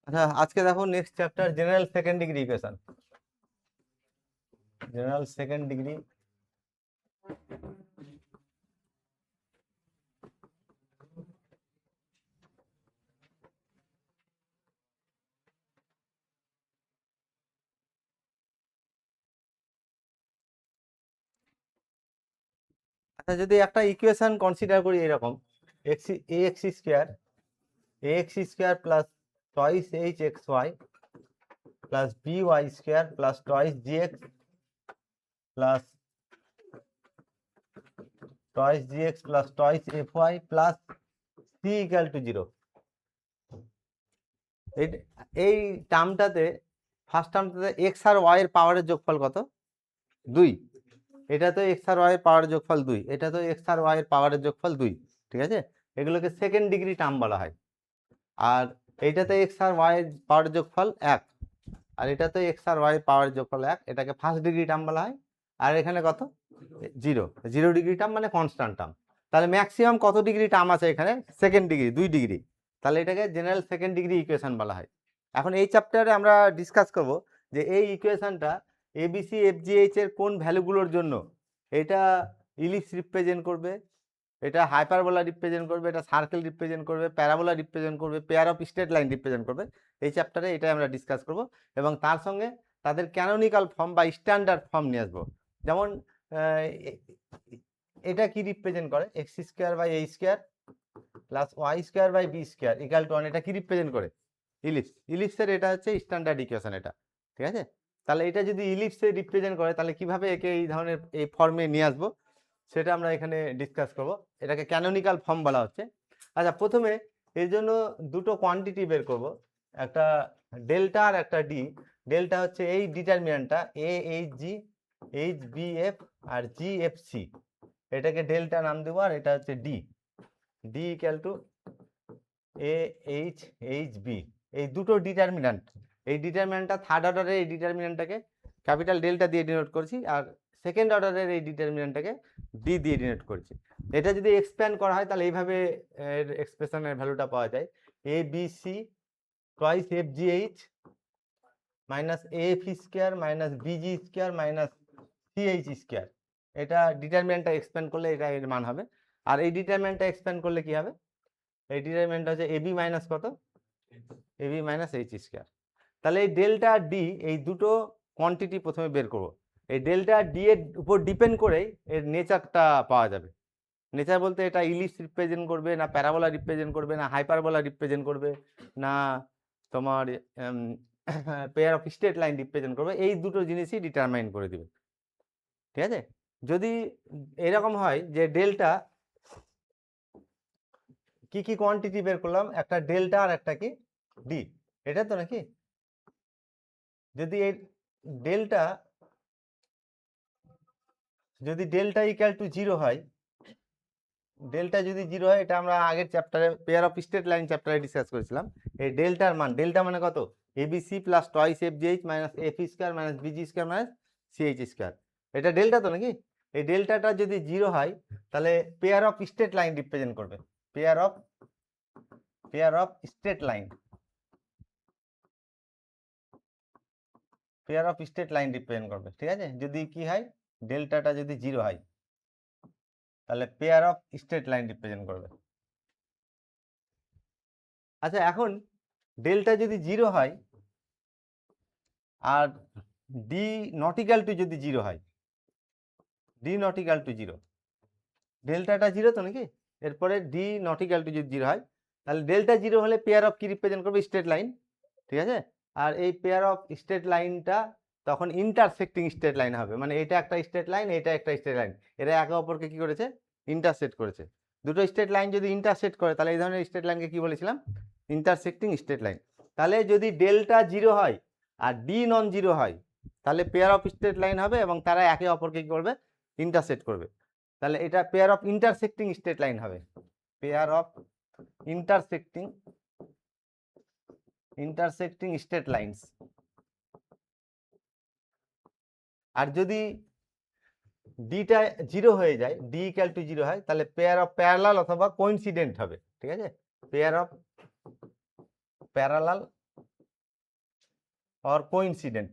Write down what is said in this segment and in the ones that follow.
আচ্ছা, আজকে দেখো next chapter general second degree equation. General second degree আচ্ছা, যদি একটা ইকুয়েশন কনসিডার করি এরকম x a x square plus twice H x Y plus B Y square plus twice G x plus twice G x plus twice F Y plus C equal to 0। এই টার্মটাতে first টার্মটাতে x আর y এর পাওয়ারের যোগফল কত? 2। এটা তো এক্স আর ওয়াই এর পাওয়ারের যোগফল 2, এটা তো এক্স আর ওয়াই এর পাওয়ারের যোগফল 2। ঠিক আছে, এগুলোকে সেকেন্ড ডিগ্রি টার্ম বলা হয়। আর এইটাতে এক্স আর ওয়াই এর পাওয়ারের যোগফল 1, আর এটাতে এক্স আর ওয়াই এর পাওয়ারের যোগফল 1, এটাকে ফার্স্ট ডিগ্রি টার্ম বলা হয়। আর এখানে কত? 0 ডিগ্রি টার্ম মানে কনস্ট্যান্ট টার্ম। তাহলে ম্যাক্সিমাম কত ডিগ্রি টার্ম আছে এখানে? Second degree, 2 degree. তাহলে এটাকে জেনারেল সেকেন্ড ডিগ্রি ইকুয়েশন বলা হয়। এখন এই চ্যাপ্টারে আমরা ডিসকাস করব যে এই ইকুয়েশনটা এবিসি এফজিএইচ এর কোন ভ্যালুগুলোর জন্য এটা ইলিপস রিপ্রেজেন্ট করবে, এটা হাইপারবোলা রিপ্রেজেন্ট করবে, এটা সার্কেল রিপ্রেজেন্ট করবে, প্যারাবোলা রিপ্রেজেন্ট করবে, pair of straight line represent করবে। এই চ্যাপ্টারে এটাই আমরা ডিসকাস করব এবং তার সঙ্গে তাদের ক্যানোনিক্যাল ফর্ম বা স্ট্যান্ডার্ড ফর্ম নিয়ে আসবো। যেমন এটা কি রিপ্রেজেন্ট করে? X square by A square plus Y square by B square equal to 1, এটা কি রিপ্রেজেন্ট করে? ইলিপস। ইলিপসের এটা হচ্ছে স্ট্যান্ডার্ড ইকুয়েশন এটা। ঠিক আছে, তাহলে এটা যদি ইলিপসে রিপ্রেজেন্ট করে তাহলে কিভাবে একে এই ধরনের এই ফর্মে নিয়ে আসবো সেটা আমরা এখানে ডিসকাস করব। এটাকে ক্যানোনিক্যাল ফর্ম বলা হচ্ছে। আচ্ছা, প্রথমে এর জন্য দুটো কোয়ান্টিটি বের করব, একটা ডেল্টা আর একটা ডি। ডেল্টা হচ্ছে এই ডিটারমিনেন্টটা A H G, H B F আর জি এফ সি, এটাকে ডেল্টা নাম দেবো। আর এটা হচ্ছে D, D equal to A H H B. এই দুটো ডিটারমিনেন্ট, এই ডিটারমিনেন্টটা থার্ড অর্ডারের এই ডিটারমিনেন্টটাকে ক্যাপিটাল ডেল্টা দিয়ে ডিনোট করছি, আর সেকেন্ড অর্ডারের এই ডিটারমিনেন্টটাকে ডি দিয়ে ডিনোট করছি। এটা যদি এক্সপ্যান্ড করা হয় তাহলে এইভাবে এর এক্সপ্রেশনের ভ্যালুটা পাওয়া যায়, A B C twice F G H minus A F square minus BG square minus C H square. এটা ডিটারমিনেন্টটা এক্সপ্যান্ড করলে এটা এর মান হবে। আর এই ডিটারমিনেন্টটা এক্সপ্যান্ড করলে কি হবে? এই ডিটারমিনেন্টটা হচ্ছে এবি মাইনাস কত? AB minus H square. তাহলে এই ডেল্টা ডি, এই দুটো কোয়ান্টিটি প্রথমে বের করব। এই ডেল্টা ডি এর উপর ডিপেন্ড করেই এর নেচারটা পাওয়া যাবে। নেচার বলতে এটা ইলিপস রিপ্রেজেন্ট করবে না প্যারাবোলা রিপ্রেজেন্ট করবে না হাইপারবোলা রিপ্রেজেন্ট করবে না তোমার pair of straight line represent করবে, এই দুটো জিনিসই ডিটারমাইন করে দিবে। ঠিক আছে, যদি এরকম হয় যে ডেল্টা কি কি কোয়ান্টিটি বের করলাম, একটা ডেল্টা আর একটা কি ডি, এটা তো নাকি? যদি এই ডেল্টা ইকুয়াল টু 0 হয়, ডেল্টা যদি 0 হয়, এটা আমরা আগের চ্যাপ্টারে পেয়ার অফ স্ট্রেট লাইন চ্যাপ্টারে ডিসকাস করেছিলাম। এই ডেল্টার মান, ডেল্টা মানে কত? ABC plus twice F G H minus F square minus BG square minus CH square, এটা ডেল্টা তো নাকি? এই ডেল্টাটা যদি 0 হয় তাহলে pair of straight line represent করবে, pair of straight line, pair of straight line represent করবে। ঠিক আছে, যদি কি হয়, ডেল্টাটা যদি 0 হয় তাহলে pair of straight line represent করবে। আচ্ছা, এখন ডেল্টা যদি 0 হয় আর ডি নট ইকুয়াল টু যদি 0 হয়, ডি নট ইকুয়াল টু 0, ডেল্টাটা 0 তো নাকি? এরপরে ডি নট ইকুয়াল টু যদি 0 হয় তাহলে ডেল্টা 0 হলে পেয়ার অফ কি রিপ্রেজেন্ট করবে? Straight line. ঠিক আছে, আর এই পেয়ার অফ স্ট্রেট লাইনটা তখন ইন্টারসেক্টিং স্ট্রেট লাইন হবে, মানে এটা একটা স্ট্রেট লাইন, এটা একটা স্ট্রেট লাইন, এরা একে অপরকে কি করেছে? ইন্টারসেক্ট করেছে। দুটো স্ট্রেট লাইন যদি ইন্টারসেক্ট করে তাহলে এই ধরনের স্ট্রেট লাইনকে কি বলেছিলাম? Intersecting straight line. তাহলে যদি ডেল্টা 0 হয় আর ডি নন 0 হয় তাহলে পেয়ার অফ স্ট্রেট লাইন হবে এবং তারা একে অপরকে কি করবে? ইন্টারসেক্ট করবে। তাহলে এটা pair of intersecting straight line হবে, pair of intersecting straight lines. আর যদি ডিটা 0 হয়ে যায়, ডি ইকুয়াল টু 0 হয়, তাহলে পেয়ার অফ প্যারালাল অথবা কোইন্সিডেন্ট হবে। ঠিক আছে, pair of parallel or coincident.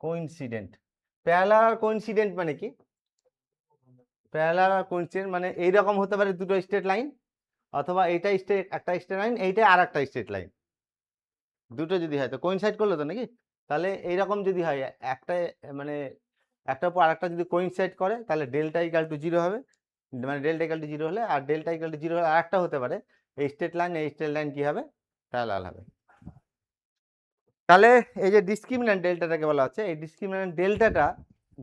Coincident, parallel আর কোইন্সিডেন্ট মানে কি? প্যারালাল আর কোইন্সিডেন্ট মানে এইরকম হতে পারে দুটো স্ট্রেট লাইন, অথবা এইটা একটা স্ট্রেট লাইন, এইটা আর একটা স্ট্রেট লাইন, দুটো যদি হয় তো কোইনসাইড করলো তো নাকি? তাহলে এইরকম যদি হয় একটা মানে একটার উপর আরেকটা যদি কোইনসাইড করে তাহলে ডেল্টা ইকাল টু 0 হবে, মানে ডেল্টা ইকাল টু 0 হলে, আর ডেল্টা ইকাল টু 0 হলে আরেকটা হতে পারে এই স্ট্রেট লাইন কি হবে? প্যারালাল হবে। তাহলে এই যে ডিসক্রিমিন্যান্ট ডেল্টাটাকে বলা হচ্ছে, এই ডিসক্রিমিন্যান্ট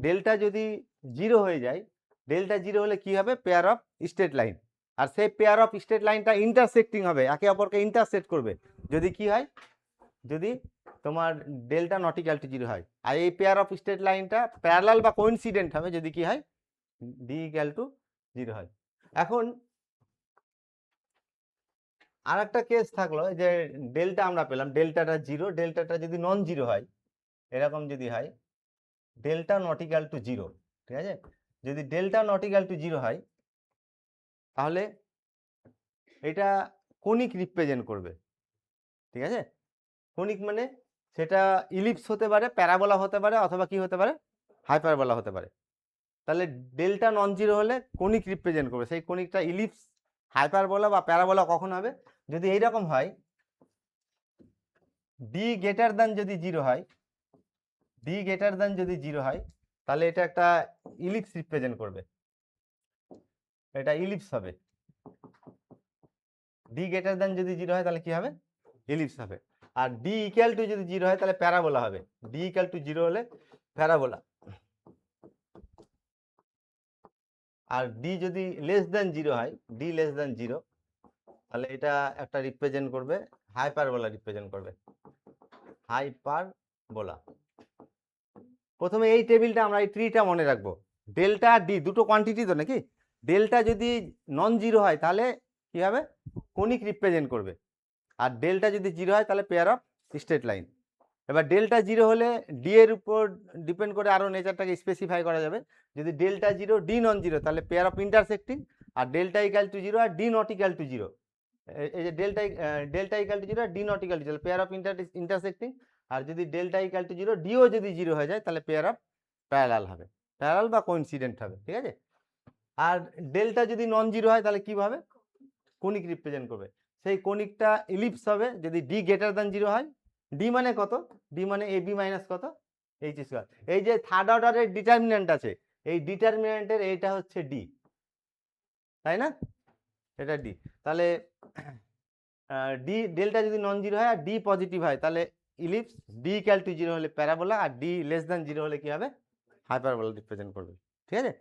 ডেল্টা যদি 0 হয়ে যায়, ডেল্টা 0 হলে কি হবে? পেয়ার অফ স্ট্রেট লাইন, আর সেই পেয়ার অফ স্ট্রেট লাইনটা ইন্টারসেক্টিং হবে, একে অপরকে ইন্টারসেক্ট করবে যদি কি হয়? যদি তোমার ডেল্টা নট ইকুয়াল টু 0 হয়। আর এই পেয়ার অফ স্ট্রেট লাইনটা প্যারালাল বা কোইনসিডেন্ট হবে যদি কি হয়? ডি ইকুয়াল টু 0 হয়। এখন আর একটা কেস থাকলো যে ডেল্টা আমরা পেলাম, ডেল্টাটা 0, ডেল্টাটা যদি নন 0 হয়, এরকম যদি হয় ডেল্টা নট ইকুয়াল টু 0, ঠিক আছে? যদি ডেল্টা নট ইকুয়াল টু 0 হয় তাহলে এটা কোনিক রিপ্রেজেন্ট করবে, ঠিক আছে? কোনিক মানে সেটা ইলিপস হতে পারে, প্যারাবোলা হতে পারে, অথবা কি হতে পারে? হাইপারবোলা হতে পারে। তাহলে ডেল্টা নন 0 হলে কোনিক রিপ্রেজেন্ট করবে, সেই কোনিকটা ইলিপস, হাইপারবোলা বা প্যারাবোলা কখন হবে? যদি এইরকম হয়, ডি গ্রেটার দ্যান যদি 0 হয়, ডি গ্রেটার দ্যান যদি 0 হয় তাহলে এটা একটা ইলিপস রিপ্রেজেন্ট করবে, এটা ইলিপস হবে। ডি গ্রেটার দ্যান যদি 0 হয় তাহলে কি হবে? ইলিপস হবে। আর ডি ইকুয়াল টু যদি 0 হয় তাহলে প্যারাবোলা হবে, ডি ইকুয়াল টু 0 হলে প্যারাবোলা। আর ডি যদি লেস দ্যান 0 হয়, ডি লেস দ্যান 0, তাহলে এটা একটা রিপ্রেজেন্ট করবে, হাইপারবোলা রিপ্রেজেন্ট করবে, হাইপারবোলা। প্রথমে এই টেবিলটা আমরা এই ট্রিটা মনে রাখবো, ডেল্টা আর ডি দুটো কোয়ান্টিটি তো নাকি? ডেল্টা যদি নন 0 হয় তাহলে কি হবে? কোনিক রিপ্রেজেন্ট করবে, আর ডেল্টা যদি 0 হয় তাহলে পেয়ার অফ স্ট্রেট লাইন। এবার ডেল্টা 0 হলে ডি এর উপর ডিপেন্ড করে আরো নেচারটাকে স্পেসিফাই করা যাবে। যদি ডেল্টা 0 ডি নন 0 তাহলে পেয়ার অফ ইন্টারসেক্টিং, আর ডেল্টা ইকুয়াল টু 0 আর ডি নট ইকুয়াল টু 0, এই যে ডেল্টা ইকুয়াল টু 0 আর D not equal to 0 pair of intersecting. আর যদি ডেল্টা ইকুয়াল টু 0 ডিও যদি 0 হয়ে যায় তাহলে পেয়ার অফ প্যারালাল হবে, প্যারালাল বা কোইনসিডেন্ট হবে, ঠিক আছে? আর ডেল্টা যদি নন 0 হয় তাহলে কি হবে? কোনিক রিপ্রেজেন্ট করবে, সেই কোনিকটা ইলিপস হবে যদি ডি গ্রেটার দ্যান 0 হয়। ডি মানে কত? ডি মানে এ বি মাইনাস কত? H square. এই যে থার্ড অর্ডারের ডিটারমিন্যান্ট আছে, এই ডিটারমিন্যান্টের এইটা হচ্ছে ডি, তাই না? এটা ডি। তাহলে ডি ডেল্টা যদি নন 0 হয় আর ডি পজিটিভ হয় তাহলে ইলিপস, ডি ইকুয়াল টু 0 হলে প্যারাবোলা, আর ডি লেস দ্যান 0 হলে কি হবে? হাইপারবোলা রিপ্রেজেন্ট করবে, ঠিক আছে?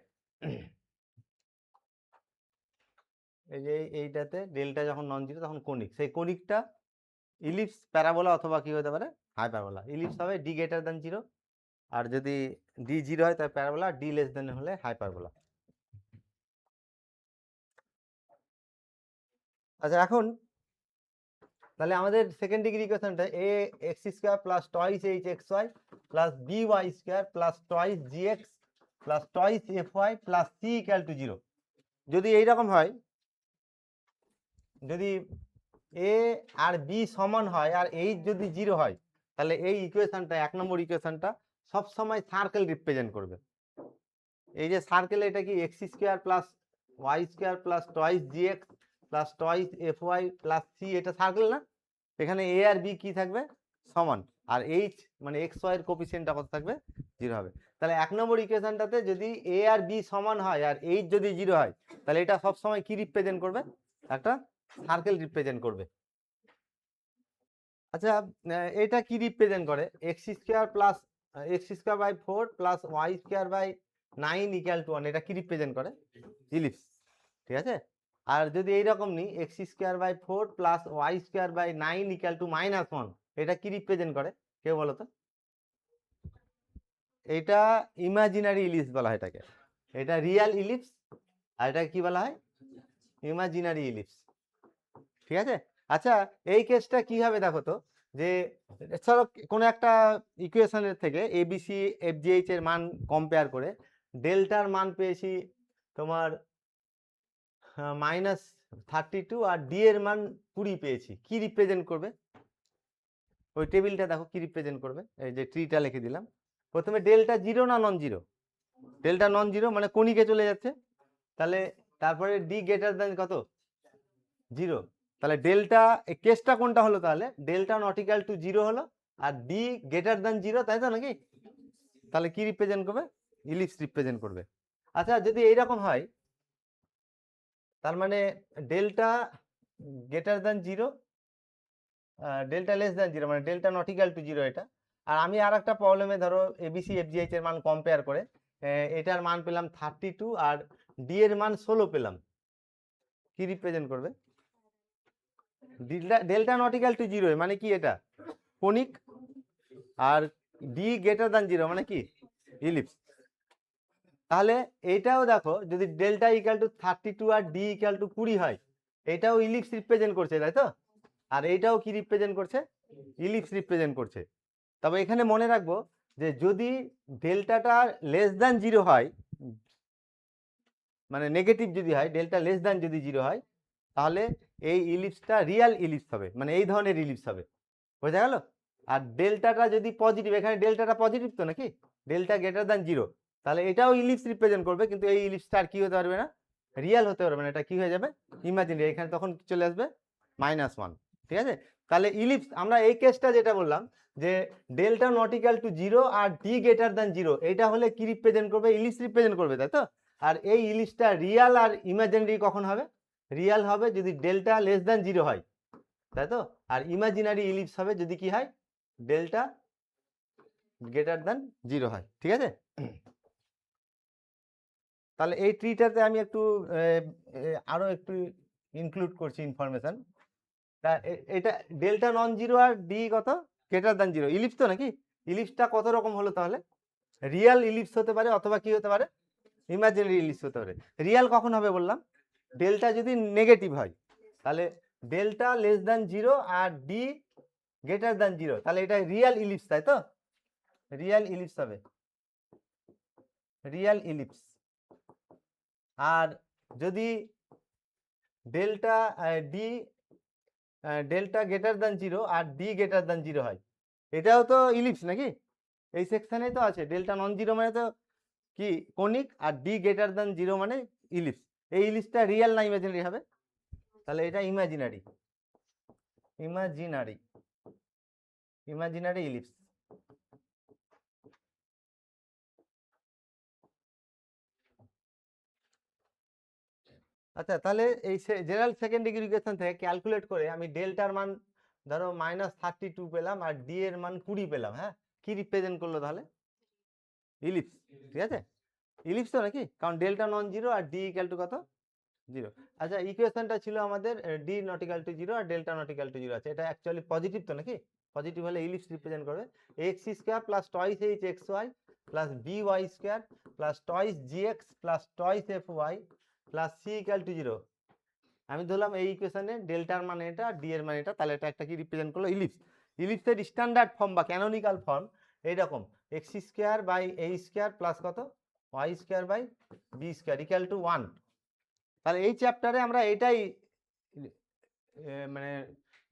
এই যে এইটাতে ডেল্টা যখন নন 0 তখন কোনিক, সেই কোনিকটা ইলিপস, প্যারাবোলা, অথবা কি হতে পারে? হাইপারবোলা। ইলিপস হবে ডি গ্রেটার দ্যান 0, আর যদি ডি 0 হয় তাহলে প্যারাবোলা, ডি লেস দ্যান হলে হাইপারবোলা। আচ্ছা, এখন তাহলে আমাদের সেকেন্ড ডিগ্রি ইকুয়েশনটা A X square plus twice H x Y plus B Y square plus twice G x plus twice F Y plus C equal to 0 যদি এইরকম হয়, যদি এ আর বি সমান হয় আর এইচ যদি 0 হয়, তাহলে এই ইকুয়েশনটা, এক নম্বর ইকুয়েশনটা সবসময় সার্কেল রিপ্রেজেন্ট করবে। এই যে সার্কেল, এটা কি X square plus Y square plus twice জি x plus twice F Y plus C, এটা সার্কেল না? এখানে এ আর বি কি থাকবে? সমান, আর এইচ মানে এক্স ওয়াই এর কোফিসিয়েন্টটা কত থাকবে? 0 হবে। তাহলে এক নম্বর ইকুয়েশনটাতে যদি এ আর বি সমান হয় আর এইচ যদি 0 হয় তাহলে এটা সবসময় কি রিপ্রেজেন্ট করবে? একটা সার্কেল রিপ্রেজেন্ট করবে। আচ্ছা, এটা কি রিপ্রেজেন্ট করে? X square plus x square by 4 plus Y square by 9 equal to 1, এটা কি রিপ্রেজেন্ট করে? ইলিপস, ঠিক আছে? আর যদি এইরকম নিই x square by 4 plus Y square by 9 equal to -1, এটা কি রিপ্রেজেন্ট করে? কেউ বলো তো? এটা ইমাজিনারি ইলিপস বলা হয় এটাকে, এটা রিয়াল ইলিপস, আর এটা কি বলা হয়? ইমাজিনারি ইলিপস, ঠিক আছে? আচ্ছা, এই কেসটা কি হবে দেখো তো, যে ধরো কোনো একটা ইকুয়েশনের থেকে এবিসি এফজিএইচ এর মান কম্পেয়ার করে ডেল্টার মান পেয়েছি তোমার 32 আর ডি এর মান 20 পেয়েছি, কি রিপ্রেজেন্ট করবে? ওই টেবিলটা দেখো কি রিপ্রেজেন্ট করবে, এই যে ট্রিটা লিখে দিলাম। প্রথমে ডেল্টা জিরো না non zero? Delta non zero মানে কোনিকে চলে যাচ্ছে, তাহলে তারপরে ডি গ্রেটার দেন কত? জিরো। তাহলে ডেল্টা কেসটা কোনটা হলো? তাহলে delta not equal to zero হলো, আর ডি গ্রেটার দেন জিরো, তাই তো নাকি? তাহলে কি রিপ্রেজেন্ট করবে? ইলিপস রিপ্রেজেন্ট করবে। আচ্ছা, যদি এইরকম হয় তার মানে delta greater than zero, delta less than zero, মানে delta not equal to zero এটা। আর আমি আর একটা প্রবলেমে ধরো এবিসি এফজিএইচ এর মান কম্পেয়ার করে এটার মান পেলাম 32 আর ডি এর মান 16 পেলাম, কি রিপ্রেজেন্ট করবে? Delta not equal to zero মানে কি? এটা কোনিক, আর ডি গ্রেটার দেন জিরো মানে কি? ইলিপস। তাহলে এটাও দেখো, যদি ডেল্টা ইকুয়াল টু 32 আর ডি ইকুয়াল টু 20 হয়, এটাও ইলিপস রিপ্রেজেন্ট করছে, তাই তো? আর এইটাও কি রিপ্রেজেন্ট করছে? ইলিপস রিপ্রেজেন্ট করছে। তবে এখানে মনে রাখবো যে যদি ডেল্টাটা লেস দ্যান জিরো হয়, মানে নেগেটিভ যদি হয়, ডেল্টা লেস দ্যান যদি জিরো হয়, তাহলে এই ইলিপসটা রিয়াল ইলিপস হবে, মানে এই ধরনের ইলিপস হবে। বোঝা গেল? আর ডেল্টাটা যদি পজিটিভ, এখানে ডেল্টাটা পজিটিভ তো নাকি, ডেল্টা গ্রেটার দ্যান জিরো, তাহলে এটাও ইলিপস রিপ্রেজেন্ট করবে, কিন্তু এই ইলিপসটা আর কি হতে পারবে না? রিয়াল হতে পারবে না, এটা কি হয়ে যাবে? ইমাজিনারি। এখানে তখন চলে আসবে -1। ঠিক আছে? তাহলে ইলিপস, আমরা এই কেসটা যেটা বললাম যে delta not equal to zero আর ডি গ্রেটার দ্যান জিরো, এটা হলে কি রিপ্রেজেন্ট করবে? ইলিপস রিপ্রেজেন্ট করবে, তাই তো? আর এই ইলিপসটা রিয়াল আর ইমাজিনারি কখন হবে? রিয়াল হবে যদি ডেল্টা লেস দ্যান জিরো হয়, তাই তো? আর ইমাজিনারি ইলিপস হবে যদি কি হয়? ডেল্টা গ্রেটার দ্যান জিরো হয়। ঠিক আছে? তাহলে এই ট্রিটাতে আমি একটু আরো একটু ইনক্লুড করছি ইনফরমেশন। তা এটা ডেল্টা নন জিরো আর ডি কত? গ্রেটার দ্যান জিরো, ইলিপস তো নাকি? ইলিপসটা কত রকম হলো তাহলে? রিয়াল ইলিপস হতে পারে, অথবা কি হতে পারে? ইমাজিনারি ইলিপস হতে পারে। রিয়াল কখন হবে বললাম? ডেল্টা যদি নেগেটিভ হয়, তাহলে ডেল্টা লেস দ্যান জিরো আর ডি গ্রেটার দ্যান জিরো, তাহলে এটা রিয়াল ইলিপস, তাই তো? রিয়াল ইলিপস হবে, রিয়াল ইলিপস। আর যদি delta D delta greater than zero আর ডি গ্রেটার দ্যান জিরো হয়, এটাও তো ইলিপস নাকি? এই সেকশনে তো আছে ডেল্টা নন জিরো মানে তো কি কোনিক, আর ডি গ্রেটার দ্যান জিরো মানে ইলিপস। এই ইলিপসটা রিয়েল না ইমাজিনারি হবে? তাহলে এটা ইমাজিনারি, ইমাজিনারি, ইমাজিনারি ইলিপস। আচ্ছা, তাহলে এই জেনারেল সেকেন্ড ডিগ্রি ইকুয়েশন থেকে ক্যালকুলেট করে আমি ডেল্টার মান ধরো -32 পেলাম আর ডি এর মান 20 পেলাম। হ্যাঁ, কি রিপ্রেজেন্ট করলো তাহলে? ইলিপস। ঠিক আছে? ইলিপস তো নাকি, কারণ ডেল্টা নন জিরো আর ডি ইকুয়াল টু কত? জিরো। আচ্ছা, ইকুয়েশনটা ছিল আমাদের d not equal to zero আর delta not equal to zero আছে, এটা অ্যাকচুয়ালি পজিটিভ তো নাকি? পজিটিভ হলে ইলিপস রিপ্রেজেন্ট করবে x square plus twice H x Y plus B Y square plus twice G x plus twice F Y plus C equal to zero. আমি ধরলাম এই ইকুয়েশনে ডেল্টার মানে এটা, ডি এর মানে এটা, তাহলে এটা একটা কি রিপ্রেজেন্ট করলো? ইলিপস। ইলিপসের স্ট্যান্ডার্ড ফর্ম বা ক্যানোনিক্যাল ফর্ম এইরকম, X square by A square plus কত? Y square by B square equal to 1। তাহলে এই চ্যাপ্টারে আমরা এটাই মানে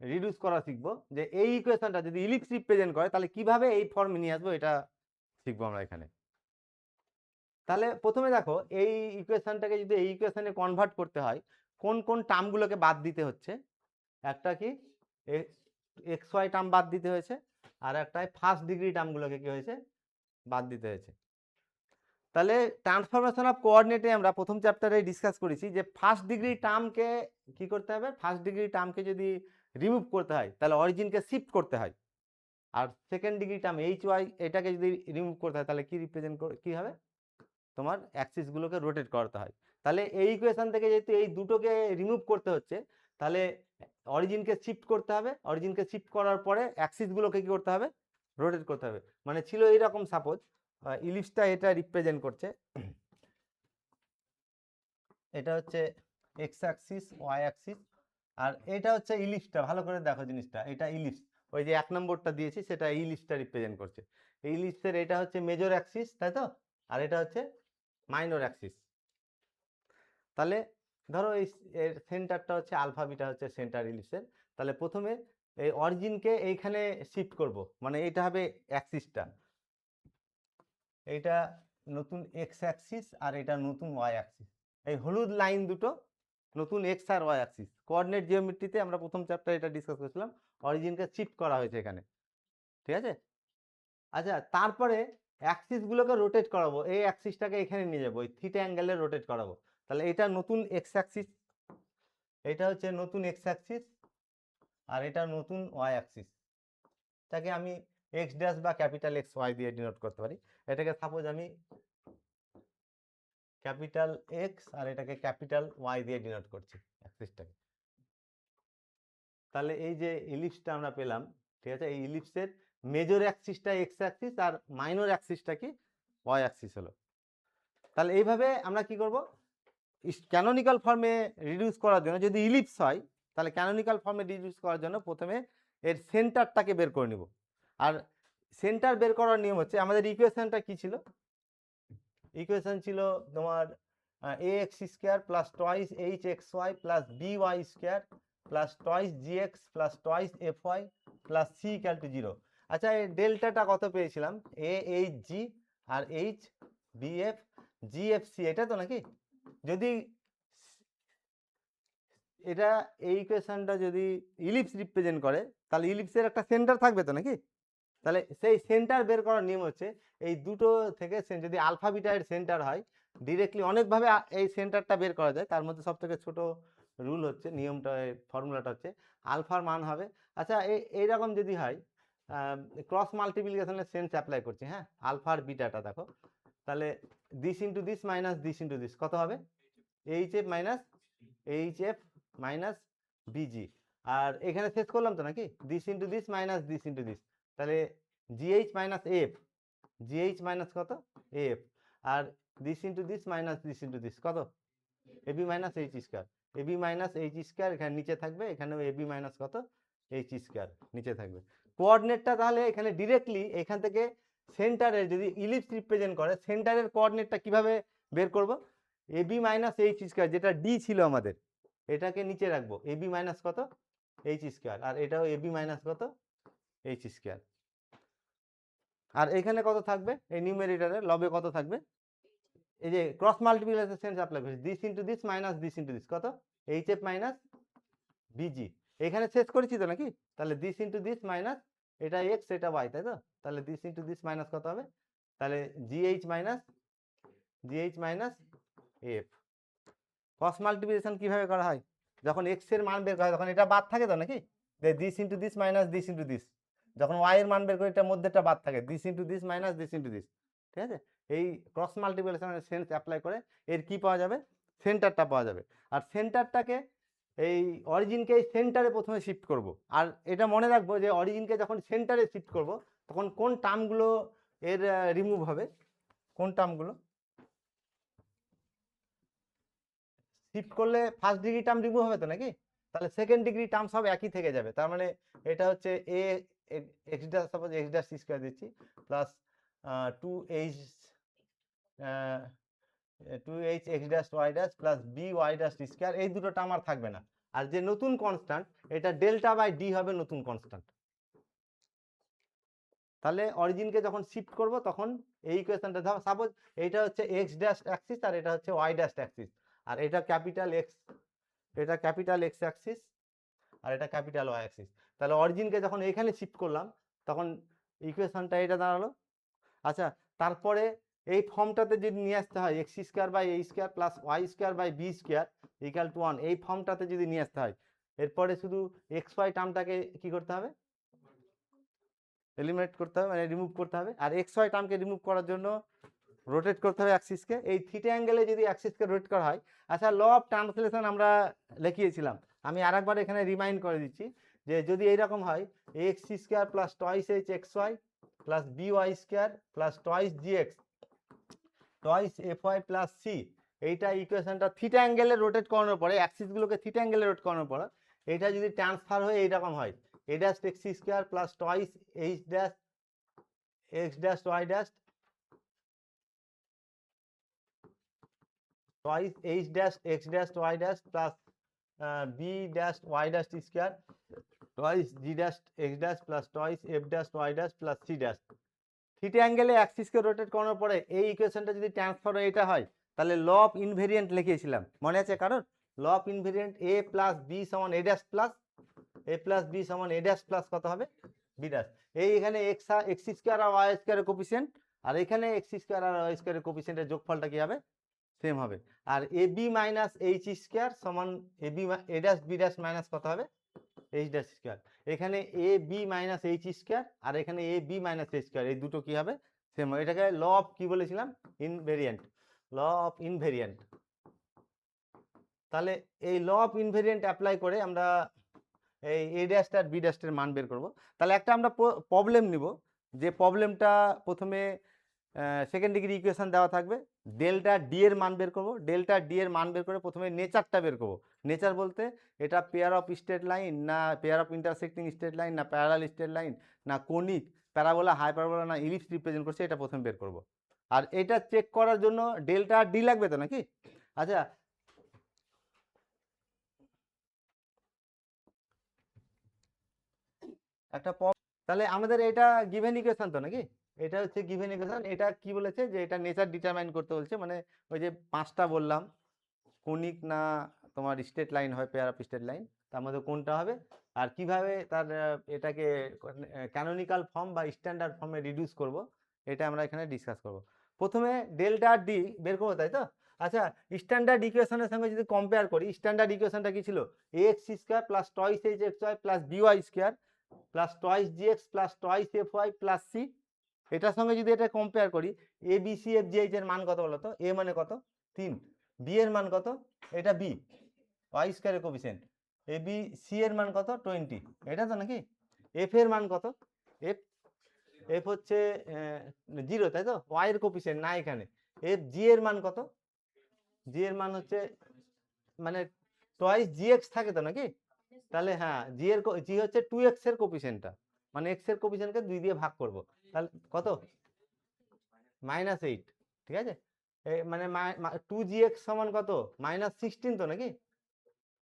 রিডিউস করা শিখবো, যে এই ইকুয়েশনটা যদি ইলিপস রিপ্রেজেন্ট করে তাহলে কিভাবে এই ফর্ম নিয়ে আসবো, এটা শিখবো আমরা এখানে। তাহলে প্রথমে দেখো, এই ইকুয়েশনটাকে যদি এই ইকুয়েশনে কনভার্ট করতে হয়, কোন কোন টার্মগুলোকে বাদ দিতে হচ্ছে? একটা কি এক্স ওয়াই টার্ম বাদ দিতে হয়েছে, আর একটা ফার্স্ট ডিগ্রি টার্মগুলোকে কি হয়েছে? বাদ দিতে হয়েছে। তাহলে ট্রান্সফরমেশন অফ কোঅর্ডিনেটে আমরা প্রথম চ্যাপ্টারে ডিসকাস করেছি যে ফার্স্ট ডিগ্রি টার্মকে কি করতে হবে? ফার্স্ট ডিগ্রি টার্মকে যদি রিমুভ করতে হয় তাহলে অরিজিনকে শিফট করতে হয়। আর second degree term H Y এটাকে যদি রিমুভ করতে হয় তাহলে কি রিপ্রেজেন্ট কি হবে? তোমার অ্যাক্সিসগুলোকে রোটেট করতে হয়। তাহলে এই ইকুয়েশন থেকে যেহেতু এই দুটোকে রিমুভ করতে হচ্ছে, তাহলে অরিজিনকে শিফট করতে হবে, অরিজিনকে শিফট করার পরে অ্যাক্সিসগুলোকে কি করতে হবে? রোটেট করতে হবে। মানে ছিল এইরকম, সাপোজ ইলিপসটা এটা রিপ্রেজেন্ট করছে, এটা হচ্ছে এক্স অ্যাক্সিস, ওয়াই অ্যাক্সিস, আর এটা হচ্ছে ইলিপসটা। ভালো করে দেখো জিনিসটা, এটা ইলিপস, ওই যে 1 নম্বরটা দিয়েছি সেটা ইলিপসটা রিপ্রেজেন্ট করছে। এই ইলিপসের এটা হচ্ছে মেজর অ্যাক্সিস, তাই তো? আর এটা হচ্ছে মাইনর অ্যাক্সিস। তাহলে ধরো এই এর সেন্টারটা হচ্ছে আলফা, বিটা হচ্ছে সেন্টার ইলিপসের। তাহলে প্রথমে এই অরিজিনকে এইখানে শিফট করব, মানে এটা হবে অ্যাক্সিসটা, এইটা নতুন এক্স অ্যাক্সিস আর এটা নতুন ওয়াই অ্যাক্সিস। এই হলুদ লাইন দুটো নতুন এক্স আর ওয়াই অ্যাক্সিস। কোঅর্ডিনেট জিওমেট্রিতে আমরা প্রথম চ্যাপ্টার এটা ডিসকাস করেছিলাম, অরিজিনকে শিফট করা হয়েছে এখানে, ঠিক আছে। আচ্ছা, তারপরে অ্যাক্সিসগুলোকে রোটেট করাবো, এই অ্যাক্সিসটাকে এখানে নিয়ে যাবো, এই থিটা অ্যাঙ্গেলে রোটেট করাবো। তাহলে এটা নতুন এক্স অ্যাক্সিস, এটা হচ্ছে নতুন এক্স অ্যাক্সিস, আর এটা নতুন ওয়াই অ্যাক্সিস। এটাকে আমি এক্স ড্যাশ বা ক্যাপিটাল এক্স ওয়াই দিয়ে ডিনোট করতে পারি। এটাকে সাপোজ আমি ক্যাপিটাল এক্স আর এটাকে ক্যাপিটাল ওয়াই দিয়ে ডিনোট করছি অ্যাক্সিসটাকে। তাহলে এই যে ইলিপসটা আমরা পেলাম, ঠিক আছে, এই ইলিপসের মেজর অ্যাক্সিসটা এক্স অ্যাক্সিস আর মাইনর অ্যাক্সিসটা কি ওয়াই অ্যাক্সিস হলো। তাহলে এইভাবে আমরা কি করব, ক্যানোনিক্যাল ফর্মে রিডিউস করার জন্য, যদি ইলিপস হয় তাহলে ক্যানোনিক্যাল ফর্মে রিডিউস করার জন্য প্রথমে এর সেন্টারটাকে বের করে নিব। আর সেন্টার বের করার নিয়ম হচ্ছে, আমাদের ইকুয়েশনটা কি ছিল, ইকুয়েশন ছিল তোমার A x square plus twice H x Y plus B Y square plus twice G x plus twice F Y plus C equal to 0। আচ্ছা, এই ডেল্টাটা কত পেয়েছিলাম, এ এইচ জি আর H B F G F C, এটা তো নাকি? যদি এটা এই ইকুয়েশনটা যদি ইলিপস রিপ্রেজেন্ট করে তাহলে ইলিপসের একটা সেন্টার থাকবে তো নাকি? তাহলে সেই সেন্টার বের করার নিয়ম হচ্ছে, এই দুটো থেকে যদি আলফা বিটা এর সেন্টার হয়, ডিরেক্টলি অনেকভাবে এই সেন্টারটা বের করা যায়। তার মধ্যে সব থেকে ছোট রুল হচ্ছে, নিয়মটা, ফর্মুলাটা হচ্ছে আলফার মান হবে। আচ্ছা, এইরকম যদি হয়, ক্রস মাল্টিপ্লিকেশনের সেন্স অ্যাপ্লাই করছি, হ্যাঁ, আলফার বিটাটা দেখো, তাহলে this into this minus this into this কত হবে, H F minus H F minus BG. আর এখানে শেষ করলাম তো নাকি, this into this minus this into this, তাহলে GH minus F, GH minus কত এফ, আর this into this minus this into this কত, AB minus H square, AB minus H square এখানে নিচে থাকবে, এখানেও এবি মাইনাস কত এইচ স্কোয়ার নিচে থাকবে। কোঅর্ডিনেটটা তাহলে এখানে ডিরেক্টলি এখান থেকে সেন্টারের, যদি ইলিপস রিপ্রেজেন্ট করে, সেন্টারের কোঅর্ডিনেটটা কিভাবে বের করব, এবি মাইনাস এইচ স্কোয়ার, যেটা ডি ছিল আমাদের, এটাকে নিচে রাখবো, এবি মাইনাস কত এইচ স্কোয়ার, আর এটাও এবি মাইনাস কত এইচ স্কোয়ার। আর এখানে কত থাকবে, এই নিউমেরেটরে লবে কত থাকবে, এই যে ক্রস মাল্টিপ্লিকেশন সেন্স অ্যাপ্লাই করছি, this into this minus this into this কত, এইচ এফ মাইনাস বিজি। এখানে শেষ করেছি তো নাকি, তাহলে দিস ইন্টু দিস মাইনাস, এটা এক্স এটা ওয়াই, তাই তো, তাহলে দিস ইন্টু দিস মাইনাস কত হবে, তাহলে GH minus F. Cross multiplication কিভাবে করা হয়, যখন এক্স এর মান বের করা হয় তখন এটা বাদ থাকে তো নাকি, this into this minus this into this, যখন ওয়াই এর মান বের করে এটার মধ্যেটা বাদ থাকে, this into this minus this into this, ঠিক আছে। এই ক্রস মাল্টিপ্লিকেশনের সেন্স অ্যাপ্লাই করে এর কি পাওয়া যাবে, সেন্টারটা পাওয়া যাবে। আর সেন্টারটাকে, এই অরিজিনকে সেন্টারে প্রথমে শিফট করব। আর এটা মনে রাখবো যে অরিজিনকে যখন সেন্টারে শিফট করব তখন কোন টার্মগুলো এর রিমুভ হবে, কোন টার্মগুলো শিফট করলে ফার্স্ট ডিগ্রি টার্ম রিমুভ হবে তো নাকি, তাহলে সেকেন্ড ডিগ্রি টার্ম সব একই থেকে যাবে। তার মানে এটা হচ্ছে A X dash, suppose X dash square দিচ্ছি, plus two H X dash Y dash plus B Y dash square, এই দুটো টার্ম আর থাকবে না। আর যে নতুন কনস্ট্যান্ট, এটা ডেল্টা বাই ডি হবে নতুন কনস্ট্যান্ট। তাহলে অরিজিনকে যখন শিফট করব তখন এই ইকুয়েশনটা, ধরো সাপোজ এইটা হচ্ছে এক্স ড্যাশ অ্যাক্সিস আর এটা হচ্ছে ওয়াই ড্যাশ অ্যাক্সিস, আর এটা ক্যাপিটাল এক্স, এটা ক্যাপিটাল এক্স অ্যাক্সিস আর এটা ক্যাপিটাল ওয়াই অ্যাক্সিস। তাহলে অরিজিনকে যখন এখানে শিফট করলাম তখন ইকুয়েশনটা এটা দাঁড়ালো। আচ্ছা, তারপরে এই ফর্মটাতে যদি নিয়ে আসতে হয়, x square by A square plus Y square by B square equal to 1, এই ফর্মটাতে যদি নিয়ে আসতে হয়, এরপরে শুধু এক্স ওয়াই টার্মটাকে কি করতে হবে, এলিমিনেট করতে হবে, মানে রিমুভ করতে হবে। আর এক্স ওয়াই টার্মকে রিমুভ করার জন্য রোটেট করতে হবে অ্যাক্সিসকে, এই থিটা অ্যাঙ্গেলে যদি অ্যাক্সিসকে রোটেট করা হয়। আচ্ছা, ল অফ ট্রান্সলেশন আমরা লিখিয়েছিলাম, আমি আরেকবার এখানে রিমাইন্ড করে দিচ্ছি, যে যদি এইরকম হয়, x square plus twice H x Y plus B Y square plus twice জি X twice F Y plus C, এইটা ইকুয়েশনটা থিটা অ্যাঙ্গেলে রোটেট করানোর পরে, অ্যাক্সিসগুলোকে থিটা অ্যাঙ্গেলে রোটেট করানোর পরে এটা যদি ট্রান্সফার হয়ে এইরকম হয়, A dash X square plus twice H dash X dash Y dash twice H dash X dash Y dash plus B dash Y dash square twice G dash X dash plus twice F dash Y dash plus C dash. Theta অ্যাঙ্গেলে অ্যাক্সিসকে rotate করানোর পরে এই ইকুয়েশনটা যদি transfer এটা হয় তাহলে ল of invariant লিখিয়েছিলাম, মনে আছে কারণ? Law of invariant a plus B সমান এ dash plus a plus B সমান এ ড্যাশ প্লাস কত হবে বি ড্যাশ। এই এখানে এক্স স্কোয়ার আর ওয়াই স্কোয়ারের কোফিসিয়েন্ট, আর এখানে এক্স স্কোয়ার আর ওয়াই স্কোয়ারের কোফিসিয়েন্টের যোগফলটা কি হবে? সেম হবে। আর a b minus H square সমান A B a dash b dash minus কত হবে এইচ ড্যাশ স্কোয়ার। এখানে এ বি মাইনাস এইচ স্কোয়ার আর এখানে এ বি মাইনাস এইচ স্কোয়ার, এই দুটো কি হবে? সেম হবে। এটাকে ল অফ কি বলেছিলাম? Invariant, law of invariant. তাহলে এই ল অফ ইনভেরিয়েন্ট অ্যাপ্লাই করে আমরা এই এ ড্যাশ আর বি ড্যাশের মান বের করব। তাহলে একটা আমরা প্রবলেম নিব, যে প্রবলেমটা প্রথমে সেকেন্ড ডিগ্রি ইকুয়েশন দেওয়া থাকবে, ডেল্টা ডি এর মান বের করব। ডেল্টা ডি এর মান বের করে প্রথমে নেচারটা বের করব। নেচার বলতে এটা পেয়ার অফ স্ট্রেট লাইন না pair of intersecting straight line না প্যারালাল স্ট্রেট লাইন না কোনিক প্যারাবোলা হাইপারবোলা না ইলিপস রিপ্রেজেন্ট করছে, এটা প্রথমে বের করব। আর এটা চেক করার জন্য ডেল্টা আর ডি লাগবে তো নাকি? আচ্ছা, একটা তাহলে আমাদের এটা গিভেন ইকুয়েশন তো নাকি? এটা হচ্ছে গিভেন ইকুয়েশন। এটা কি বলেছে যে এটা নেচার ডিটারমাইন করতে বলছে, মানে ওই যে পাঁচটা বললাম কোনিক না তোমার স্ট্রেট লাইন হয় পেয়ার অফ স্ট্রেট লাইন, তার মধ্যে কোনটা হবে আর কিভাবে তার এটাকে ক্যানোনিক্যাল ফর্ম বা স্ট্যান্ডার্ড ফর্মে রিডিউস করব, এটা আমরা এখানে ডিসকাস করব। প্রথমে ডেল্টা ডি বের করবো, তাই তো? আচ্ছা, স্ট্যান্ডার্ড ইকুয়েশনের সঙ্গে যদি কম্পেয়ার করি, স্ট্যান্ডার্ড ইকুয়েশনটা কি ছিল? A x square plus twice H x Y plus B Y square plus twice G x plus twice F Y plus C. এটার সঙ্গে যদি এটা কম্পেয়ার করি, A B C F G H এর মান কত বলো তো? এ মানে কত? 3, বি এর মান কত? এটা বি ওয়াই স্কোয়ারের কোফিসিয়েন্ট, এ বি সি এর মান কত? 20, এটা তো নাকি? এফ এর মান কত? এফ এফ হচ্ছে 0, তাই তো? ওয়াই এর কোফিসিয়েন্ট না এখানে। এফ জি এর মান কত? জি এর মান হচ্ছে মানে টয়েস জি এক্স থাকে তো নাকি? তাহলে হ্যাঁ, জি হচ্ছে 2x এর কোফিসিয়েন্টটা, মানে x এর কোফিসিয়েন্টকে 2 দিয়ে ভাগ করব, তাহলে কত? -8, ঠিক আছে? মানে 2gx সমান কত? -16 তো নাকি?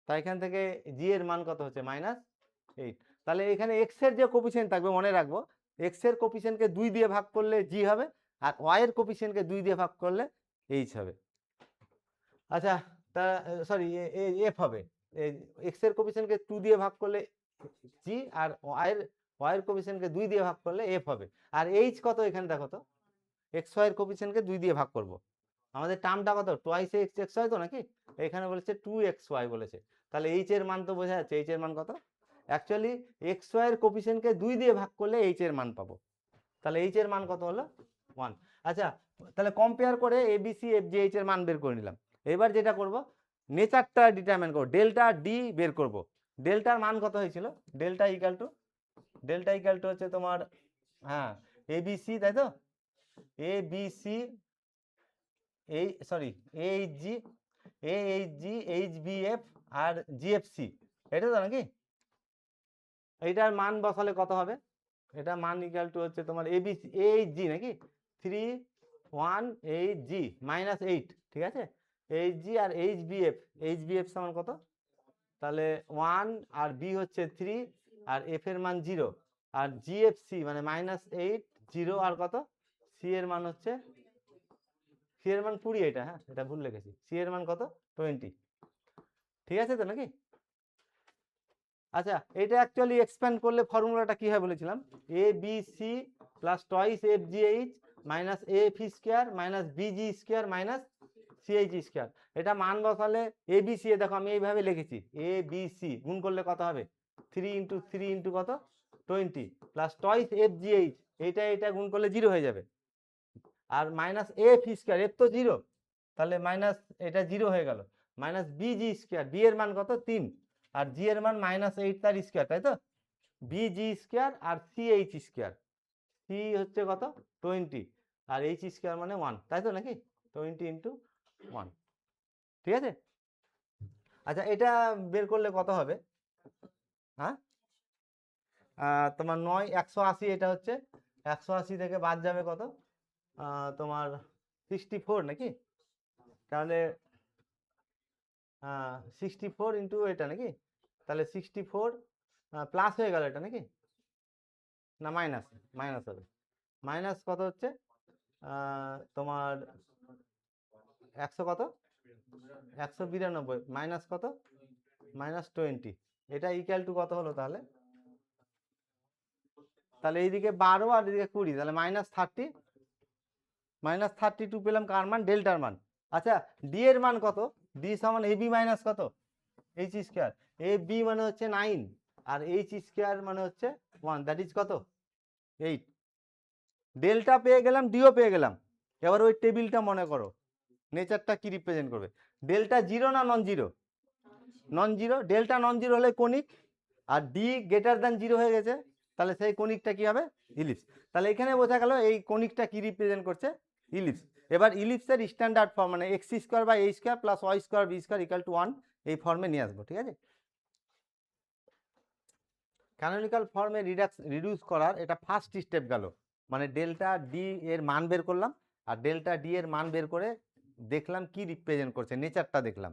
তাই এখান থেকে জি এর মান কত হচ্ছে? -8। তাহলে এখানে x এর যে কোফিসিয়েন্ট থাকবে মনে রাখবো, x এর কোফিসিয়েন্টকে 2 দিয়ে ভাগ করলে জি হবে, আর y এর কোফিসিয়েন্টকে 2 দিয়ে ভাগ করলে h হবে। আচ্ছা, তা সরি এফ হবে। x এর কোফিসিয়েন্টকে 2 দিয়ে ভাগ করলে জি, আর y এর কোফিসিয়েন্টকে 2 দিয়ে ভাগ করলে এফ হবে। আর h কত এখানে দেখো তো? x y এর কোফিসিয়েন্টকে 2 দিয়ে ভাগ করব। আমাদের টার্মটা কত? টুয়াইস এক্স এক্স ওয়াই তো নাকি? এখানে বলেছে 2xy বলেছে। তাহলে h এর মান তো বোঝা যাচ্ছে, h এর মান কত? অ্যাকচুয়ালি x y এর কোফিসিয়েন্টকে 2 দিয়ে ভাগ করলে h এর মান পাবো। তাহলে h এর মান কত হলো? 1। আচ্ছা, তাহলে কম্পেয়ার করে A B C F G H এর মান বের করে নিলাম। এবার যেটা করব, নেচারটা ডিটারমাইন করব, ডেল্টা ডি বের করব। ডেল্টার মান কত হয়েছিল? ডেল্টা ইকাল টু হচ্ছে তোমার হ্যাঁ এ বি সি, তাই তো? এ বি সি এই sorry H G H B F আর জিএফসি, এটা তো নাকি? এইটার মান বসালে কত হবে? এটা মান ইকুয়াল টু হচ্ছে তোমার এবিসি এইচ জি নাকি 318 জি -8, ঠিক আছে? এইচ জি আর এইচ বি এফ সমান কত? তাহলে 1 আর বি হচ্ছে 3 আর এফ এর মান 0 আর জিএফসি মানে -8 0 আর কত? সি এর মান হচ্ছে সি এর মান 20, এটা হ্যাঁ এটা ভুল লিখেছি, সি এর মান কত? 20, ঠিক আছে তো নাকি? আচ্ছা, এটা অ্যাকচুয়ালি এক্সপ্যান্ড করলে ফর্মুলাটা কি হয় বলেছিলাম? A B C plus twice F G H minus A F square minus BG square minus CH square. এটা মান বসালে এ বি সি, দেখো আমি এইভাবে লিখেছি, এ বি সি গুণ করলে কত হবে? 3 × 3 × কত? 20 plus twice F G H, এটা গুণ করলে 0 হয়ে যাবে, আর minus A F square, F তো 0, তাহলে মাইনাস এটা 0 হয়ে গেল, মাইনাস বিজি স্কোয়ার, বি এর মান কত? 3 আর জি এর মান -8 তার স্কোয়ার, তাই তো? বি জি স্কোয়ার আর সি এইচ স্কোয়ার, সি হচ্ছে কত? 20 আর এইচ স্কোয়ার মানে 1, তাই তো নাকি? 20 × 1, ঠিক আছে? আচ্ছা, এটা বের করলে কত হবে? হ্যাঁ, তোমার 9 180, এটা হচ্ছে 180 থেকে বাদ যাবে কত? তোমার 64 নাকি? তাহলে 64 ইন্টু এটা নাকি, তাহলে 64 প্লাস হয়ে গেল এটা নাকি, না মাইনাস, মাইনাস হবে, মাইনাস কত হচ্ছে তোমার 100 কত 192 মাইনাস কত -20, এটা ইকুয়াল টু কত হলো তাহলে, তাহলে এইদিকে 12 আর এদিকে 20, তাহলে -32 পেলাম কার মান, ডেল্টার মান। আচ্ছা ডি এর মান কত, ডি সমান এবি মাইনাস কত এইচ স্কোয়ার, এ বি মানে হচ্ছে 9 আর এইচ স্কোয়ার মানে হচ্ছে 1, দ্যাট ইজ কত 8। ডেল্টা পেয়ে গেলাম, ডিও পেয়ে গেলাম, এবার ওই টেবিলটা মনে করো, নেচারটা কি রিপ্রেজেন্ট করবে, ডেল্টা জিরো না non zero, non zero, delta non zero হলে কনিক, আর ডি গ্রেটার দ্যান জিরো হয়ে গেছে, তাহলে সেই কনিকটা কি হবে, ইলিপস। তাহলে এখানে বোঝা গেল এই কনিকটা কি রিপ্রেজেন্ট করছে, ইলিপস। এবার ইলিপসের স্ট্যান্ডার্ড ফর্ম মানে x square by A square plus Y square b square equal to 1 এই ফর্মে নিয়ে আসবো, ঠিক আছে। ক্যানোনিক্যাল ফর্মে রিডিউস করার এটা ফার্স্ট স্টেপ গেল, মানে ডেল্টা ডি এর মান বের করলাম, আর ডেল্টা ডি এর মান বের করে দেখলাম কি রিপ্রেজেন্ট করছে, নেচারটা দেখলাম,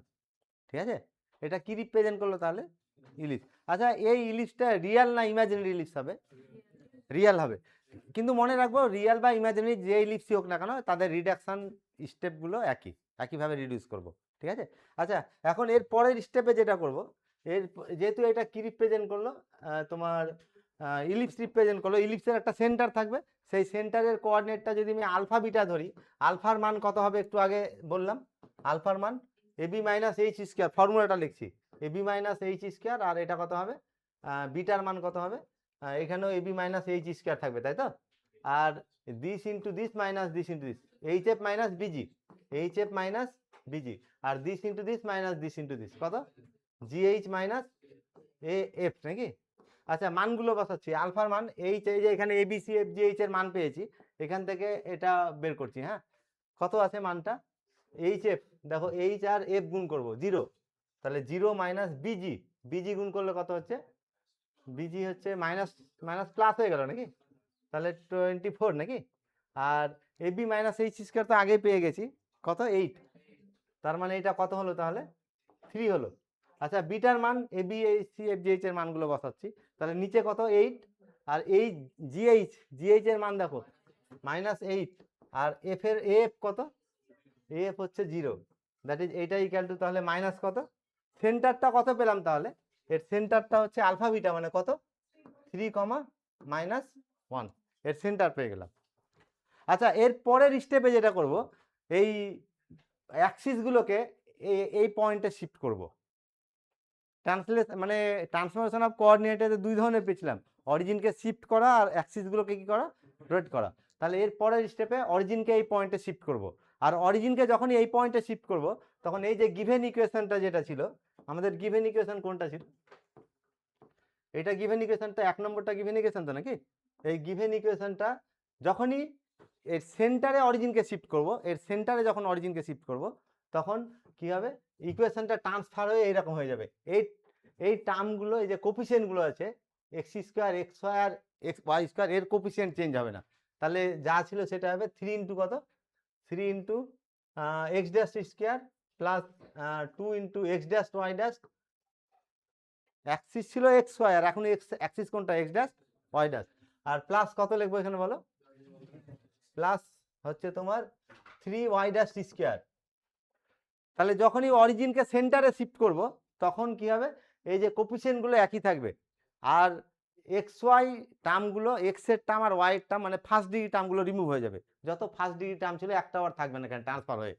ঠিক আছে। এটা কি রিপ্রেজেন্ট করলো তাহলে, ইলিপস। আচ্ছা এই ইলিপসটা রিয়াল না ইমাজিনারি ইলিপস হবে, রিয়াল হবে, কিন্তু মনে রাখবো রিয়াল বা ইমাজিনারি যে ইলিপসই হোক না কেন তাদের রিডাকশন স্টেপগুলো একইভাবে রিডিউস করব, ঠিক আছে। আচ্ছা এখন এর পরের স্টেপে যেটা করব, এর যেহেতু এটা কি রিপ্রেজেন্ট করলো তোমার ইলিপস রিপ্রেজেন্ট করলো, ইলিপসের একটা সেন্টার থাকবে, সেই সেন্টারের কোঅর্ডিনেটটা যদি আমি আলফা বিটা ধরি, আলফার মান কত হবে একটু আগে বললাম, আলফার মান এবি মাইনাস এইচ স্কোয়ার, ফর্মুলাটা লিখছি এবি মাইনাস এইচ স্কোয়ার, আর এটা কত হবে বিটার মান কত হবে, এখানেও এবি মাইনাস এইচ স্কোয়ার থাকবে, তাই তো, আর this into this minus this into this, H F minus BG, H F minus BG, আর this into this minus this into this কত জিএইচ মাইনাস এ এফ নাকি। আচ্ছা মানগুলো বসাচ্ছি, আলফার মান এইচ, এই যে এখানে এবিসি এফ জি এইচ এর মান পেয়েছি, এখান থেকে এটা বের করছি, হ্যাঁ কত আছে মানটা, এইচ এফ দেখো এইচ আর এফ গুণ করবো 0, তাহলে 0 মাইনাস বিজি, বিজি গুণ করলে কত হচ্ছে, বিজি হচ্ছে মাইনাস মাইনাস প্লাস হয়ে গেল নাকি, তাহলে 24 নাকি, আর এবি মাইনাস এইচ স্কোয়ার তো আগেই পেয়ে গেছি কত 8, তার মানে এটা কত হলো তাহলে 3 হলো। আচ্ছা বিটার মান এবি সি এফ জিএইচ এর মানগুলো বসাচ্ছি, তাহলে নিচে কত 8, আর এই জিএইচ এর মান দেখো -8, আর এফ এর এফ কত, এফ হচ্ছে 0, দ্যাট ইজ এইটা ইকুয়াল টু তাহলে মাইনাস কত, সেন্টারটা কত পেলাম তাহলে, এর সেন্টারটা হচ্ছে আলফা বিটা মানে কত 3, -1, এর সেন্টার পেয়ে গেলাম। আচ্ছা এর পরের স্টেপে যেটা করব, এই অ্যাক্সিসগুলোকে এই পয়েন্টে শিফট করব, মানে ট্রান্সফরমেশন অফ কোঅর্ডিনেটে দুই ধরনের পেয়েছিলাম, অরিজিনকে শিফট করা আর অ্যাক্সিসগুলোকে কি করা রোটেট করা, তাহলে এর পরের স্টেপে অরিজিনকে এই পয়েন্টে শিফট করব, আর অরিজিনকে যখনই এই পয়েন্টে শিফট করব তখন এই যে গিভেন ইকুয়েশনটা যেটা ছিল, আমাদের গিভেন ইকুয়েশন কোনটা ছিল, এটা গিভেন ইকুয়েশনটা 1 নম্বরটা গিভেন ইকুয়েশন তো নাকি, এই গিভেন ইকুয়েশনটা যখনই এর সেন্টারে অরিজিনকে শিফট করব, এর সেন্টারে যখন অরিজিনকে শিফট করব তখন কি হবে, ইকুয়েশনটা ট্রান্সফার হয়ে এইরকম হয়ে যাবে, এই টার্মগুলো এই যে কোফিসিয়েন্টগুলো আছে x square x square x y square, এর কোফিসিয়েন্ট চেঞ্জ হবে না, তাহলে যা ছিল সেটা হবে 3 ইন্টু কত 3 into x dash square plus 2 into x dash Y dash, axis ছিল এক্স ওয়াই আর এখন এক্স অ্যাক্সিস কোনটা এক্স ড্যাশ ওয়াই ড্যাশ, আর প্লাস কত লিখবো এখানে বলো, প্লাস হচ্ছে তোমার 3y ড্যাশ স্কোয়ার, তাহলে যখনই অরিজিনকে সেন্টারে শিফট করব তখন কি হবে, এই যে কোফিসিয়েন্টগুলো একই থাকবে, আর এক্স ওয়াই টার্মগুলো এক্স এর টার্ম আর ওয়াই এর টার্ম মানে ফার্স্ট ডিগ্রি টার্মগুলো রিমুভ হয়ে যাবে, যত ফার্স্ট ডিগ্রি টার্ম ছিল একটা আর থাকবে না এখানে ট্রান্সফার হয়ে,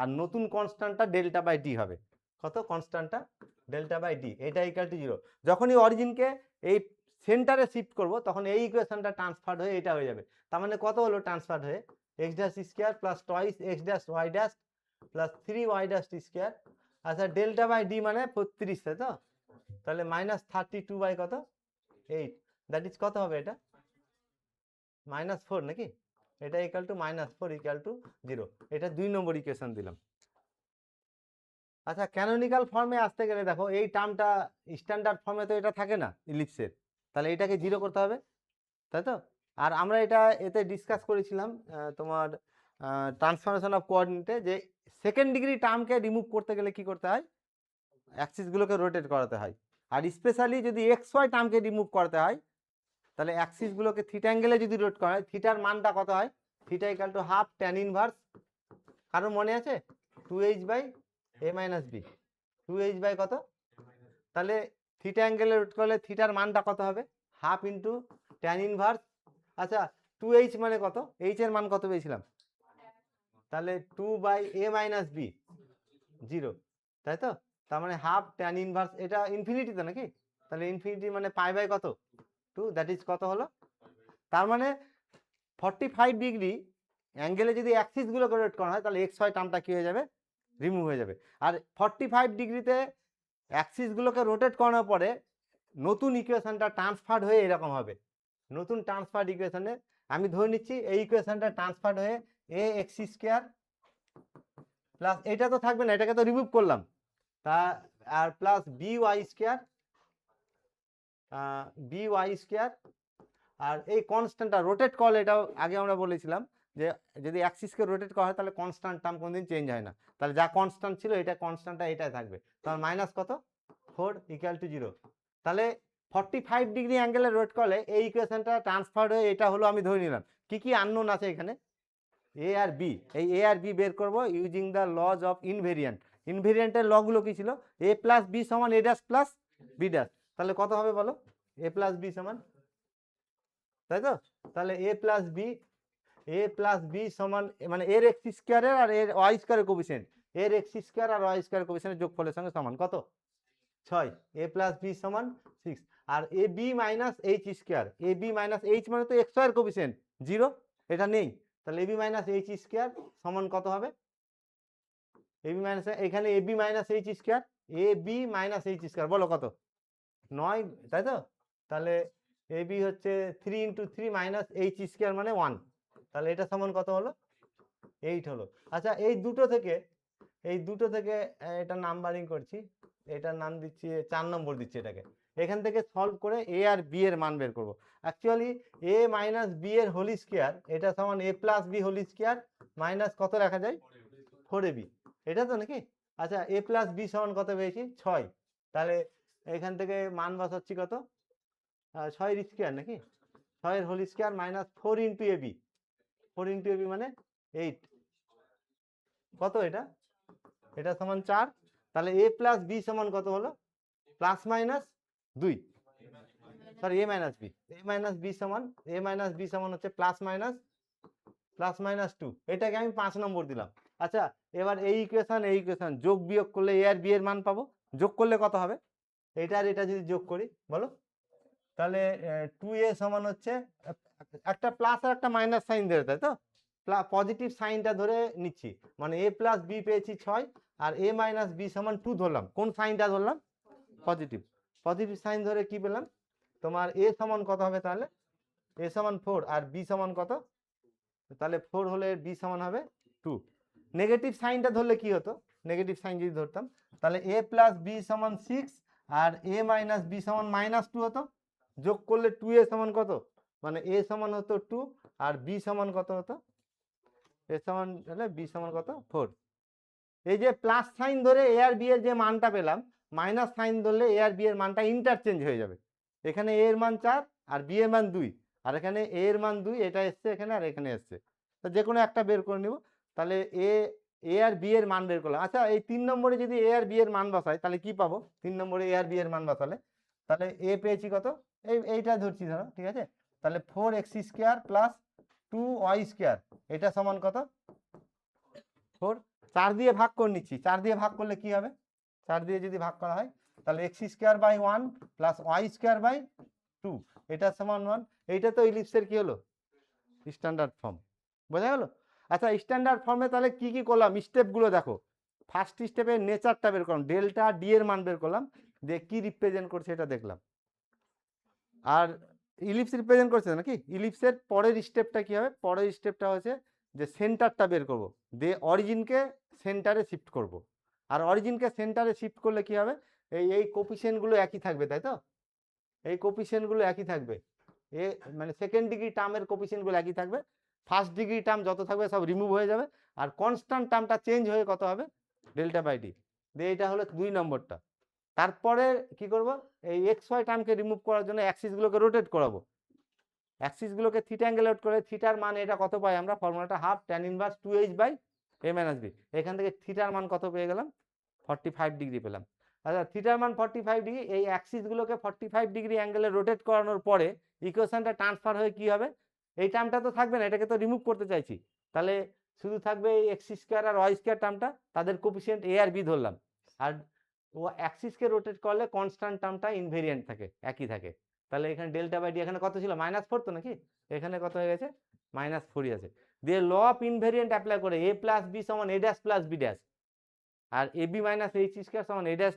আর নতুন কনস্ট্যান্টটা ডেল্টা বাই ডি হবে, কত কনস্ট্যান্টটা ডেল্টা বাই ডি, এটা ইকুয়াল টু 0, যখনই অরিজিনকে এই সেন্টারে শিফট করব তখন এই ইকুয়েশনটা ট্রান্সফার হয়ে এটা হয়ে যাবে, তার মানে কত হলো ট্রান্সফার হয়ে x dash square plus twice x dash Y dash plus 3y dash square, আচ্ছা ডেল্টা বাই ডি মানে 35, তাই তো, তাহলে -32 বাই কত 8, দ্যাট ইজ কত হবে এটা -4 নাকি, এটা ইকুয়াল টু -4 ইকুয়াল টু 0, এটা 2 নম্বর ইকুয়েশন দিলাম। আচ্ছা ক্যানোনিক্যাল ফর্মে আসতে গেলে দেখো এই টার্মটা স্ট্যান্ডার্ড ফর্মে তো এটা থাকে না ইলিপসের, তাহলে এটাকে 0 করতে হবে, তাই তো, আর আমরা এটা এতে ডিসকাস করেছিলাম তোমার ট্রান্সফরমেশন অফ কোঅর্ডিনেটে, যে সেকেন্ড ডিগ্রি টার্মকে রিমুভ করতে গেলে কি করতে হয়, অ্যাক্সিসগুলোকে রোটেট করাতে হয়। আর স্পেশালি যদি এক্স ওয়াই টার্মকে রিমুভ করতে হয় তাহলে অ্যাক্সিসগুলোকে থিটা অ্যাঙ্গেলে যদি রোটেট করা হয়, থিটার মানটা কত হয়? Theta equal to half tan inverse, কারণ মনে আছে 2h/a - b, 2h কত, তাহলে থিটা অ্যাঙ্গেলে রোটেট করলে থিটার মানটা কত হবে? Half into tan inverse. আচ্ছা 2h মানে কত? h এর মান কত পেয়েছিলাম? তাহলে 2/a - b 0, তাই তো? তার মানে হাফ ট্যান ইনভার্স, এটা ইনফিনিটি তো নাকি? তাহলে ইনফিনিটি মানে পাই বাই কত? 2, দ্যাট ইজ কত হলো? তার মানে 45 ডিগ্রি অ্যাঙ্গেলে যদি অ্যাক্সিসগুলোকে রোটেট করা হয় তাহলে এক্স ওয়াই টার্মটা কি হয়ে যাবে? রিমুভ হয়ে যাবে। আর 45 ডিগ্রিতে অ্যাক্সিসগুলোকে রোটেট করানোর পরে নতুন ইকুয়েশনটা ট্রান্সফার্ড হয়ে এরকম হবে। নতুন ট্রান্সফার্ড ইকুয়েশনে আমি ধরে নিচ্ছি এই ইকুয়েশনটা ট্রান্সফার্ড হয়ে এ এক্স স্কোয়ার প্লাস, এটা তো থাকবে না, এটাকে তো রিমুভ করলাম, তা আর প্লাস বি ওয়াই স্কোয়ার, আর এই কনস্ট্যান্টটা রোটেট করলে, এটাও আগে আমরা বলেছিলাম যে যদি অ্যাক্সিসকে রোটেট করা হয় তাহলে কনস্ট্যান্ট টার্ম কোনদিন চেঞ্জ হয় না, তাহলে যা কনস্ট্যান্ট ছিল এটা কনস্ট্যান্টটা এটাই থাকবে, তাহলে মাইনাস কত 4 ইকুয়াল টু 0। তাহলে 45 ডিগ্রি অ্যাঙ্গেলে রোটেট করলে এই ইকুয়েশনটা ট্রান্সফার্ড হয়ে এটা হলো, আমি ধরে নিলাম। কি কি আননোন আছে এখানে? এ আর বি, এই এ আর বি বের করব using the laws of invariant. ইনভেরিয়েন্টের লগুলো কি ছিল? এ প্লাস বি সমান এ ড্যাশ প্লাস বি ড্যাশ, তাহলে কত হবে বলো? এ প্লাস বি সমান, তাই তো? তাহলে এ প্লাস বি সমান মানে এর এক্স স্কোয়ারের আর এর ওয়াই স্কোয়ারের কোফিসিয়েন্ট, এর এক্স স্কোয়ার আর ওয়াই স্কোয়ার কোফিসিয়েন্টের যোগফলের সঙ্গে সমান কত? 6। এ প্লাস বি সমান 6, আর a b minus H square, A b minus H মানে তো এক্স ওয়াইয়ের কোফিসিয়েন্ট 0, এটা নেই, তাহলে A b minus H square সমান কত হবে? এ বি মাইনাস, এখানে এ বি মাইনাস এইচ স্কোয়ার, এ বি মাইনাস এইচ স্কোয়ার বলো কত? 9, তাই তো? তাহলে এ বি হচ্ছে 3 ইন্টু 3 মাইনাস এইচ স্কোয়ার মানে 1, তাহলে এটা সমান কত হলো? 8 হলো। আচ্ছা এই দুটো থেকে এটা নাম্বারিং করছি, এটার নাম দিচ্ছি 4 নম্বর দিচ্ছি এটাকে। এখান থেকে সলভ করে এ আর বি এর মান বের করব। অ্যাকচুয়ালি এ মাইনাস বি এর হোল স্কোয়ার এটা সমান A plus B whole square minus কত রাখা যায়? 4ab, এটা তো নাকি? আচ্ছা এ প্লাস বি সমান কত পেয়েছি? 6, তাহলে এখান থেকে মান বসাচ্ছি কত? 6 এর স্কোয়ার নাকি? 6 এর whole square minus 4 into a b, 4 into a b মানে 8, কত এটা? এটা সমান 4, তাহলে এ প্লাস বি সমান কত হলো? প্লাস মাইনাস 2, সরি এ মাইনাস বি সমান, এ মাইনাস বি সমান হচ্ছে প্লাস মাইনাস 2, এটাকে আমি 5 নম্বর দিলাম। আচ্ছা এবার এই ইকুয়েশন যোগ বিয়োগ করলে এ আর বি এর মান পাবো, যোগ করলে কত হবে? এটা আর এটা যদি যোগ করি বলো, তাহলে 2a সমান হচ্ছে একটা প্লাস আর একটা মাইনাস সাইন ধরে, তাই তো? পজিটিভ সাইনটা ধরে নিচ্ছি, মানে এ প্লাস বি পেয়েছি 6 আর এ মাইনাস বি সমান 2 ধরলাম। কোন সাইনটা ধরলাম? পজিটিভ সাইন ধরে কি পেলাম? তোমার এ সমান কত হবে তাহলে? এ সমান 4 আর বি সমান কত? তাহলে 4 হলে বি সমান হবে 2। নেগেটিভ সাইনটা ধরলে কি হতো? নেগেটিভ সাইন যদি ধরতাম তাহলে এ প্লাস বি সমান 6 আর এ মাইনাস বি সমান -2 হতো, যোগ করলে 2a সমান কত? মানে এ সমান হতো 2 আর বি সমান কত হতো? এ সমান হলে বি সমান কত? 4। এই যে প্লাস সাইন ধরে এ আর বি এর যে মানটা পেলাম, মাইনাস সাইন ধরলে এ আর বি এর মানটা ইন্টারচেঞ্জ হয়ে যাবে। এখানে এ এর মান 4 আর বি এর মান 2, আর এখানে এ এর মান 2, এটা এসছে এখানে আর এখানে এসছে, তো যে কোনো একটা বের করে নিব। তাহলে এ আর বি এর মান বের করলাম। আচ্ছা এই 3 নম্বরে যদি এ আর বি এর মান বসাই তাহলে কি পাবো? 3 নম্বরে এ আর বি এর মান বসালে তাহলে এ পেয়েছি কত? এইটা ধরছি ধরো, ঠিক আছে? তাহলে 4x square plus 2y square, এটা সমান কত? 4। 4 দিয়ে ভাগ করে নিচ্ছি, 4 দিয়ে ভাগ করলে কি হবে? 4 দিয়ে যদি ভাগ করা হয় তাহলে x square by 1 plus y square by 2, এটা সমান 1। এইটা তো ইলিপসের কি হলো? স্ট্যান্ডার্ড ফর্ম, বোঝা গেল? আচ্ছা স্ট্যান্ডার্ড ফর্মে তাহলে কি কি করলাম? স্টেপগুলো দেখো। ফার্স্ট স্টেপে নেচারটা বের করলাম, ডেল্টা ডি এর মান বের করলাম, যে কি রিপ্রেজেন্ট করছে এটা দেখলাম। আর ইলিপস রিপ্রেজেন্ট করছে নাকি? ইলিপসের পরের স্টেপটা কি হবে? পরের স্টেপটা হচ্ছে যে সেন্টারটা বের করব, দিয়ে অরিজিনকে সেন্টারে শিফট করব। আর অরিজিনকে সেন্টারে শিফট করলে কি হবে? এই কোফিসিয়েন্টগুলো একই থাকবে, তাই তো? এই কোফিসিয়েন্টগুলো একই থাকবে, এ মানে সেকেন্ড ডিগ্রি টার্মের কোফিসিয়েন্টগুলো একই থাকবে, ফার্স্ট ডিগ্রি টার্ম যত থাকবে সব রিমুভ হয়ে যাবে, আর কনস্ট্যান্ট টার্মটা চেঞ্জ হয়ে কত হবে? Delta by d. দিয়ে এটা হলো 2 নম্বরটা। তারপরে কি করব, এই এক্স ওয়াই টার্মকে রিমুভ করার জন্য অ্যাক্সিসগুলোকে রোটেট করাবো। অ্যাক্সিসগুলোকে থিটা অ্যাঙ্গেল আউট করে থিটার মান এটা কত পাই আমরা, ফর্মুলাটা হাফ ট্যান ইনভার্স 2h/a-b। এখান থেকে থিটার মান কত পেয়ে গেলাম, 45 ডিগ্রি পেলাম। আচ্ছা, থিটার মান 45 ডিগ্রি, এই অ্যাক্সিসগুলোকে 45 ডিগ্রি অ্যাঙ্গেলে রোটেট করানোর পরে ইকুয়েশনটা ট্রান্সফার হয়ে কি হবে, এই টার্মটা তো থাকবে না, এটাকে তো রিমুভ করতে চাইছি, তাহলে শুধু থাকবে এই এক্স স্কোয়ার আর ওয়াই স্কোয়ার টার্মটা, তাদের কোফিসিয়েন্ট এ আর বি ধরলাম। আর ও অ্যাক্সিসকে রোটেট করলে কনস্ট্যান্ট টার্মটা ইনভেরিয়েন্ট থাকে, একই থাকে। তাহলে এখানে ডেল্টা বাই ডি এখানে কত ছিল, -4 তো নাকি, এখানে কত হয়ে গেছে, -4ই আছে। দিয়ে ল অফ ইনভেরিয়েন্ট অ্যাপ্লাই করে a প্লাস বি সমান a dash plus B dash, আর a b minus H square সমান a dash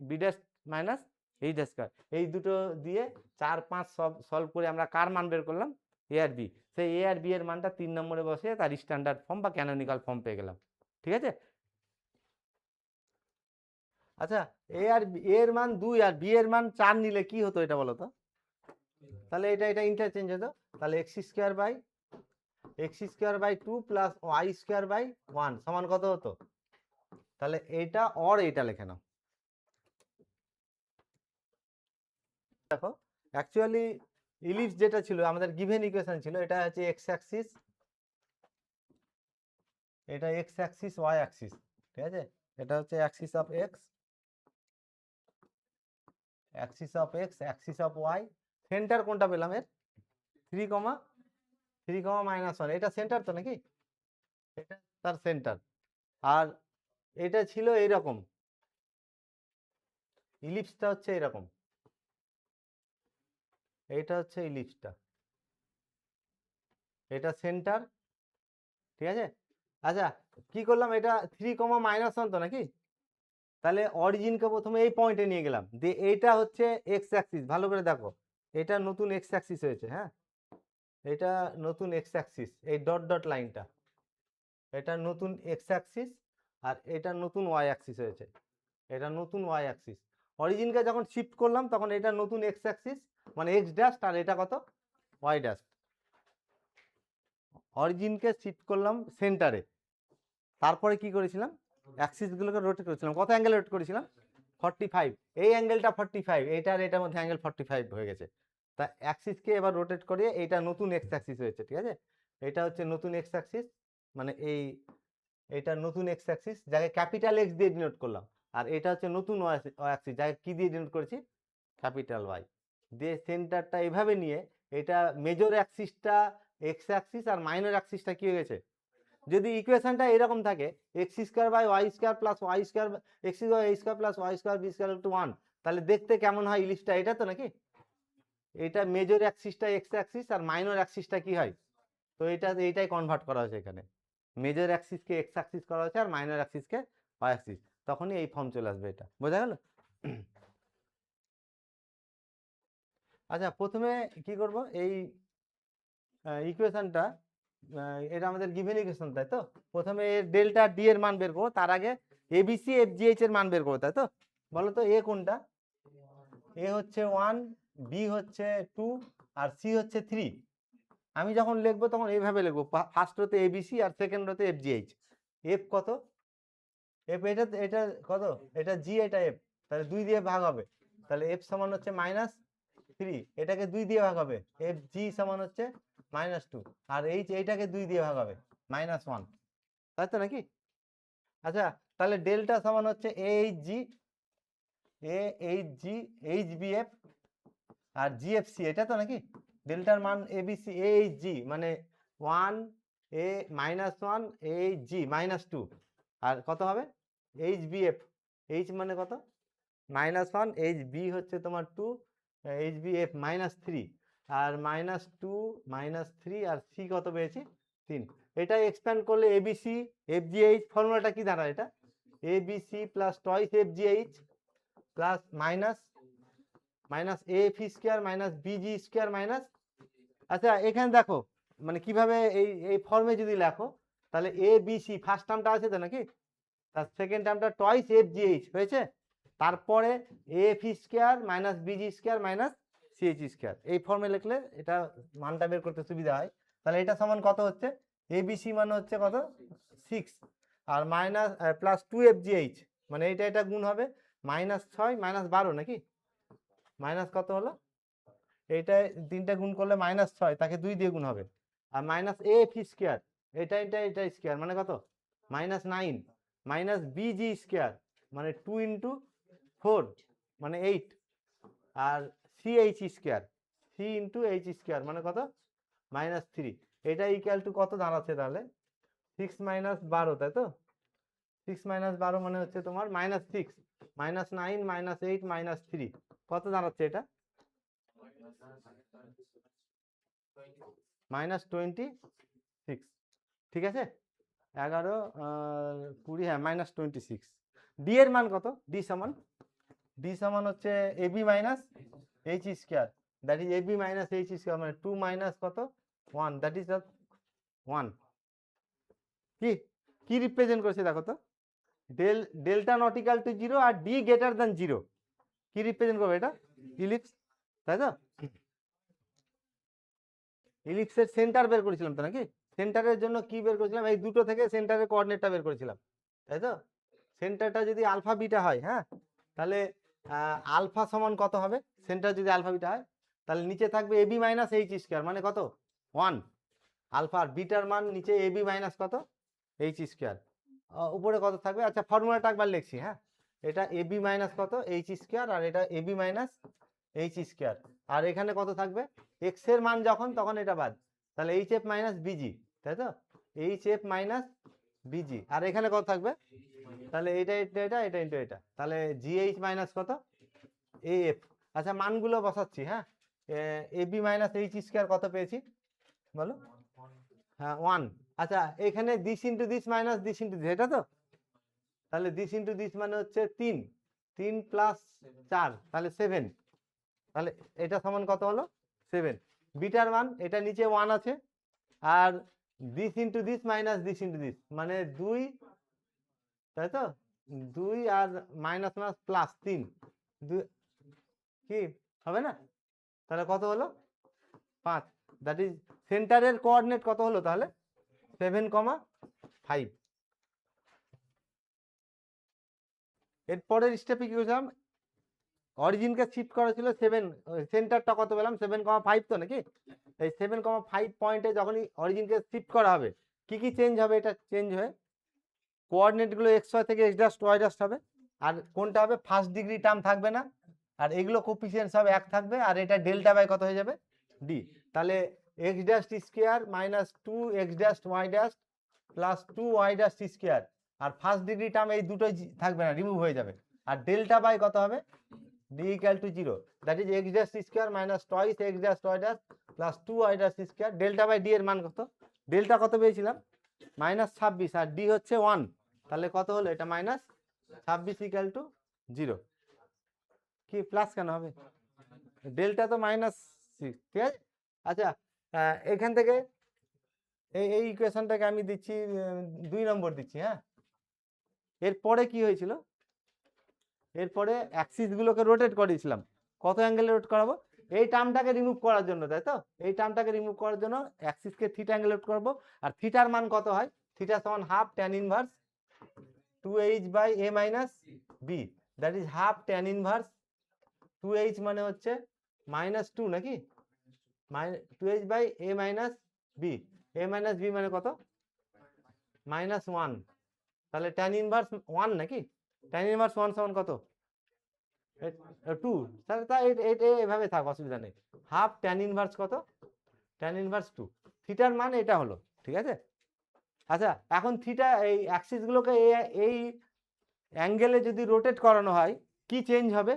b dash minus h dash square, এই দুটো দিয়ে 4, 5 সব সলভ করে আমরা কার মান বের করলাম, এ আর বি। সেই এ আর বি এর মানটা 3 নম্বরে বসে তার স্ট্যান্ডার্ড ফর্ম বা ক্যানোনিক্যাল ফর্ম পেয়ে গেলাম। ঠিক আছে। আচ্ছা, এ আর এর মান 2 আর বি এর মান 4 নিলে কি হতো এটা বলো তো, তাহলে এটা ইন্টারচেঞ্জ হতো, তাহলে x square by 2 plus Y square by 1 সমান কত হতো, তাহলে এটা অর এটা লিখে নাও। দেখো অ্যাকচুয়ালি ইলিপস যেটা ছিল আমাদের গিভেন ইকুয়েশন ছিল, এটা হচ্ছে এক্স অ্যাক্সিস, এটা এক্স অ্যাক্সিস ওয়াই অ্যাক্সিস, ঠিক আছে, এটা হচ্ছে axis of x, axis of x, axis of y. Centre কোনটা পেলাম এর, 3,1, এটা সেন্টার তো নাকি, এটা তার সেন্টার। আর এটা ছিল এইরকম, ইলিপসটা হচ্ছে এরকম, এইটা হচ্ছে ইলিপসটা, এটা সেন্টার, ঠিক আছে। আচ্ছা, কি করলাম, এটা 3,-1 তো নাকি, তাহলে অরিজিনকে প্রথমে এই পয়েন্টে নিয়ে গেলাম, দিয়ে এইটা হচ্ছে এক্স অ্যাক্সিস, ভালো করে দেখো, এটা নতুন এক্স অ্যাক্সিস হয়েছে, হ্যাঁ, এটা নতুন এক্স অ্যাক্সিস, এই ডট ডট লাইনটা, এটা নতুন এক্স অ্যাক্সিস, আর এটা নতুন ওয়াই অ্যাক্সিস হয়েছে, এটা নতুন ওয়াই অ্যাক্সিস। অরিজিনকে যখন শিফট করলাম তখন এটা নতুন এক্স অ্যাক্সিস মানে এক্স ড্যাশ, আর এটা কত, ওয়াই ড্যাশ। অরিজিনকে শিফট করলাম সেন্টারে, তারপরে কি করেছিলাম, অ্যাক্সিসগুলোকে রোটেট করেছিলাম, কত অ্যাঙ্গেল রোটেট করেছিলাম, 45, এই অ্যাঙ্গেলটা 45, এইটার এটার মধ্যে অ্যাঙ্গেল 45 হয়ে গেছে। তা অ্যাক্সিসকে এবার রোটেট করিয়ে এইটা নতুন এক্স অ্যাক্সিস হয়েছে, ঠিক আছে, এটা হচ্ছে নতুন এক্স অ্যাক্সিস, মানে এইটা নতুন এক্স অ্যাক্সিস যাকে ক্যাপিটাল এক্স দিয়ে ডিনোট করলাম, আর এটা হচ্ছে নতুন ওয়াই অ্যাক্সিস যাকে কি দিয়ে ডিনোট করেছি, ক্যাপিটাল ওয়াই দিয়ে। সেন্টারটা এভাবে নিয়ে এটা মেজর অ্যাক্সিসটা এক্স অ্যাক্সিস আর মাইনর অ্যাক্সিসটা কি হয়ে গেছে, যদি ইকুয়েশনটা এরকম থাকে x square by y square plus Y square, x by y square plus Y square b square to 1, তাহলে দেখতে কেমন হয় ইলিপসটা, এটা তো নাকি, এটা মেজর অ্যাক্সিসটা এক্স অ্যাক্সিস আর মাইনর অ্যাক্সিসটা কি হয়, তো এইটাই কনভার্ট করা হয়েছে এখানে, মেজর অ্যাক্সিসকে এক্স অ্যাক্সিস করা হয়েছে আর মাইনর অ্যাক্সিসকে ওয়াই অ্যাক্সিস, তখনই এই ফর্ম চলে আসবে, এটা বোঝা গেল। আচ্ছা, প্রথমে কি করব, এই ইকুয়েশনটা, এটা আমাদের গিভেন ইকুয়েশন তাই তো, প্রথমে ডেল্টা ডি এর মান বের করবো, তার আগে এবিসি এফজিএইচ এর মান বের করবো তাই তো, বলো তো এ কোনটা, এ হচ্ছে 1, বি হচ্ছে 2, আর সি হচ্ছে 3। আমি যখন লিখবো তখন এইভাবে লিখবো, ফার্স্ট রোতে এবিসি আর সেকেন্ড রোতে এফজিএইচ। এফ কত, এফ এটা এটা কত, এটা জি, এটা এফ, তাহলে 2 দিয়ে ভাগ হবে, তাহলে এফ সমান হচ্ছে -3, এটাকে 2 দিয়ে ভাগ হবে, এফ জি সমান হচ্ছে -2, আর এইটাকে 2 দিয়ে ভাগ হবে, -1, তাই তো নাকি। আচ্ছা, তাহলে ডেল্টা সমান হচ্ছে H G, H B F আর জি এফ সি, এটা তো নাকি, ডেল্টার মান এবিসি এইচ জি মানে 1 এ -1 এইচ জি -2, আর কত হবে এইচ বি এফ, এইচ মানে কত -1, এইচ বি হচ্ছে তোমার 2, এইচ বি এফ -3, আর -2 -3, আর সি কত পেয়েছি 3। এটা এক্সপ্যান্ড করলে এবিসি এফজিএইচ, ফর্মুলাটা কি দাঁড়ায়, এটা ABC plus twice FGH plus minus F square minus BG square minus, আচ্ছা এখানে দেখো মানে কিভাবে এই ফর্মে যদি লেখো, তাহলে এ বি সি ফার্স্ট টার্মটা আছে তো নাকি, তার সেকেন্ড টার্মটা টয়েস এফ জি এইচ হয়েছে, তারপরে F square minus BG square minus CH square, এই ফর্মে লিখলে এটা মানটা বের করতে সুবিধা হয়। তাহলে এটা সমান কত হচ্ছে, এবিসি মানে হচ্ছে কত 6, আর minus plus 2 F G H মানে এটা গুণ হবে -6 -12 নাকি, মাইনাস কত হলো, এইটা 3টা গুণ করলে -6, তাকে 2 দিয়ে গুণ হবে, আর -af², এটা স্কোয়ার মানে কত, -9, -bg² মানে 2 × 4 মানে 8, আর ch², c × h² মানে কত, -3, এটা ইকুয়াল টু কত দাঁড়াচ্ছে তাহলে, 6 - 12, তাই তো, 6 - 12 মানে হচ্ছে তোমার -6, -9 -8 -3, কত দাঁড়াচ্ছে এটা, -26, ঠিক আছে, 11 20, হ্যাঁ -26। ডি এর মান কত, ডি সমান হচ্ছে AB minus h², that is a b minus h², মানে 2 মাইনাস কত 1, দ্যাট ইজ 1। কি কি রিপ্রেজেন্ট করছে দেখো তো, ডেল্টা নট ইকুয়াল টু 0 আর ডি গ্রেটার দ্যান 0, কি রিপ্রেজেন্ট করবে এটা, ইলিপস, তাই তো, ইলিপসের সেন্টার বের করেছিলাম তো নাকি, সেন্টারের জন্য কি বের করেছিলাম, এই দুটো থেকে সেন্টারের কোঅর্ডিনেটটা বের করেছিলাম, তাই তো, সেন্টারটা যদি আলফা বিটা হয়, হ্যাঁ, তাহলে আলফা সমান কত হবে, সেন্টার যদি আলফা বিটা হয়, তাহলে নিচে থাকবে এবি মাইনাস h² মানে কত 1, আলফা, আর বিটার মান নিচে এবি মাইনাস কত h², উপরে কত থাকবে, আচ্ছা ফর্মুলাটা একবার লিখছি, হ্যাঁ, এটা এবি মাইনাস কত h², আর এটা এবি মাইনাস h², আর এখানে কত থাকবে, এক্স এর মান যখন তখন এটা বাদ, তাহলে hf মাইনাস বিজি, তাই তো, hf মাইনাস বিজি, আর এখানে কত থাকবে, তাহলে এটা ইন্টু এটা, তাহলে জিএইচ মাইনাস কত এএফ, আচ্ছা মানগুলো বসাচ্ছি, হ্যাঁ, এবি মাইনাস h² কত পেয়েছি বলো, হ্যাঁ 1, আচ্ছা এখানে this into this minus this into this, এটা তো, তাহলে দিস ইন্টু দিস মানে হচ্ছে 3, 3 + 4 তাহলে 7, তাহলে এটা সমান কত হলো 7, বিটার মান এটা নিচে 1 আছে, আর this into this minus this into this মানে 2, তাই তো, 2 আর মাইনাস মাইনাস প্লাস 3, কি হবে না, তাহলে কত হলো 5, দ্যাট ইজ সেন্টারের কোঅর্ডিনেট কত হলো তাহলে 7,5। এরপরের স্টেপে কি করলাম, অরিজিনকে শিফট করা ছিল 7, সেন্টারটা কত পেলাম 7,5 তো নাকি, এই 7,5 পয়েন্টে যখনই অরিজিনকে শিফট করা হবে কি কি চেঞ্জ হবে, এটা চেঞ্জ হয়ে কোঅর্ডিনেটগুলো xy থেকে x' হবে, আর কোনটা হবে ফার্স্ট ডিগ্রি টার্ম থাকবে না, আর এগুলো কোফিসিয়েন্ট সব 1 থাকবে, আর এটা ডেল্টা বাই কত হয়ে যাবে ডি, তাহলে x' minus 2x' plus 2y' আর ফার্স্ট ডিগ্রি টার্ম এই দুটোই থাকবে না, রিমুভ হয়ে যাবে, আর ডেল্টা বাই কত হবে d equal to 0, that is x' minus twice x' plus 2y', delta by d এর মান কত, ডেল্টা কত পেয়েছিলাম -26, আর ডি হচ্ছে 1, তাহলে কত হলো এটা -26 ইকুয়াল টু 0, কি প্লাস কেন হবে, ডেল্টা তো -6, ঠিক আছে, আচ্ছা এখান থেকে এই ইকুয়েশনটাকে আমি দিচ্ছি 2 নম্বর দিচ্ছি, হ্যাঁ, এরপরে কি হয়েছিল, এরপরে অ্যাক্সিস গুলোকে রোটেট করেছিলাম, কত অ্যাঙ্গেলে রোটেট করাবো, এই টার্মটাকে রিমুভ করার জন্য, তাই তো, এই টার্মটাকে রিমুভ করার জন্য অ্যাক্সিসকে থিটা অ্যাঙ্গেলে রোটেট করবো, আর থিটার মান কত হয়, থিটা সমান half tan inverse 2h/a minus b, that is half tan inverse 2h মানে হচ্ছে -2 নাকি, 2h/a minus b, a minus b মানে কত -1, তাহলে ট্যান ইনভার্স 1 নাকি, ট্যান ইনভার্স 1 সমান কত 2, তাহলে তা এটা এভাবে থাক, অসুবিধা নেই, হাফ ট্যান ইনভার্স কত, ট্যান ইনভার্স 2, থিটার মান এটা হলো, ঠিক আছে, আচ্ছা এখন থিটা এই অ্যাক্সিস গুলোকে এই অ্যাঙ্গেলে যদি রোটেট করানো হয় কি চেঞ্জ হবে,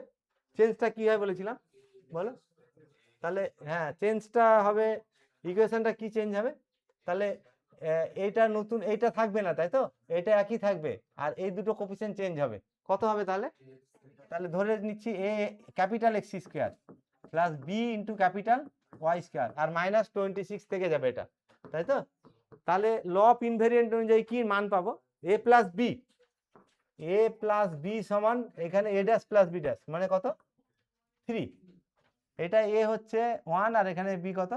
চেঞ্জটা কি হয় বলেছিলাম বলো, তাহলে হ্যাঁ চেঞ্জটা হবে, ইকুয়েশনটা কি চেঞ্জ হবে, তাহলে এইটা নতুন এইটা থাকবে না, তাই তো, এটা একই থাকবে, আর এই দুটো কোফিসিয়েন্ট চেঞ্জ হবে, কত হবে তাহলে, তাহলে ধরে নিচ্ছি A capital x² plus B into capital y², আর -26 থেকে যাবে এটা, তাই তো, তাহলে ল অফ ইনভেরিয়েন্ট অনুযায়ী কি মান পাবো, a প্লাস বি সমান এখানে a' প্লাস b' মানে কত 3, এটা a হচ্ছে 1 আর এখানে b কত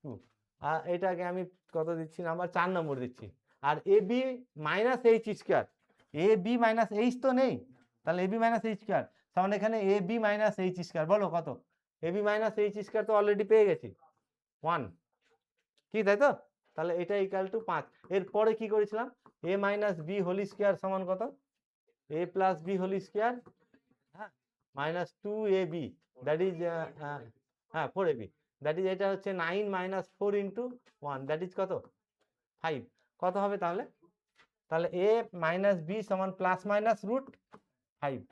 2, আর এটাকে আমি কত দিচ্ছি নাম্বার 4 নম্বর দিচ্ছি, আর ab মাইনাস h², এ বি মাইনাস এইচ তো নেই, তাহলে A b minus H square সমান এখানে এ বি মাইনাস এইচ স্কোয়ার, বলো কত? এ বি মাইনাস এইচ স্কোয়ার তো অলরেডি পেয়ে গেছি 1, কি তাই তো? তাহলে এটা ইকুয়াল টু 5। এরপরে কি করেছিলাম, এ মাইনাস বি হোল স্কোয়ার সমান কত? এ প্লাস বি হোল স্কোয়ার, হ্যাঁ, মাইনাস 2ab, দ্যাট ইজ হ্যাঁ 4ab, দ্যাট ইজ এটা হচ্ছে 9 মাইনাস 4 ইন্টু 1, দ্যাট ইজ কত? 5। কত হবে তাহলে? তাহলে এ মাইনাস বি সমান প্লাস মাইনাস রুট 5,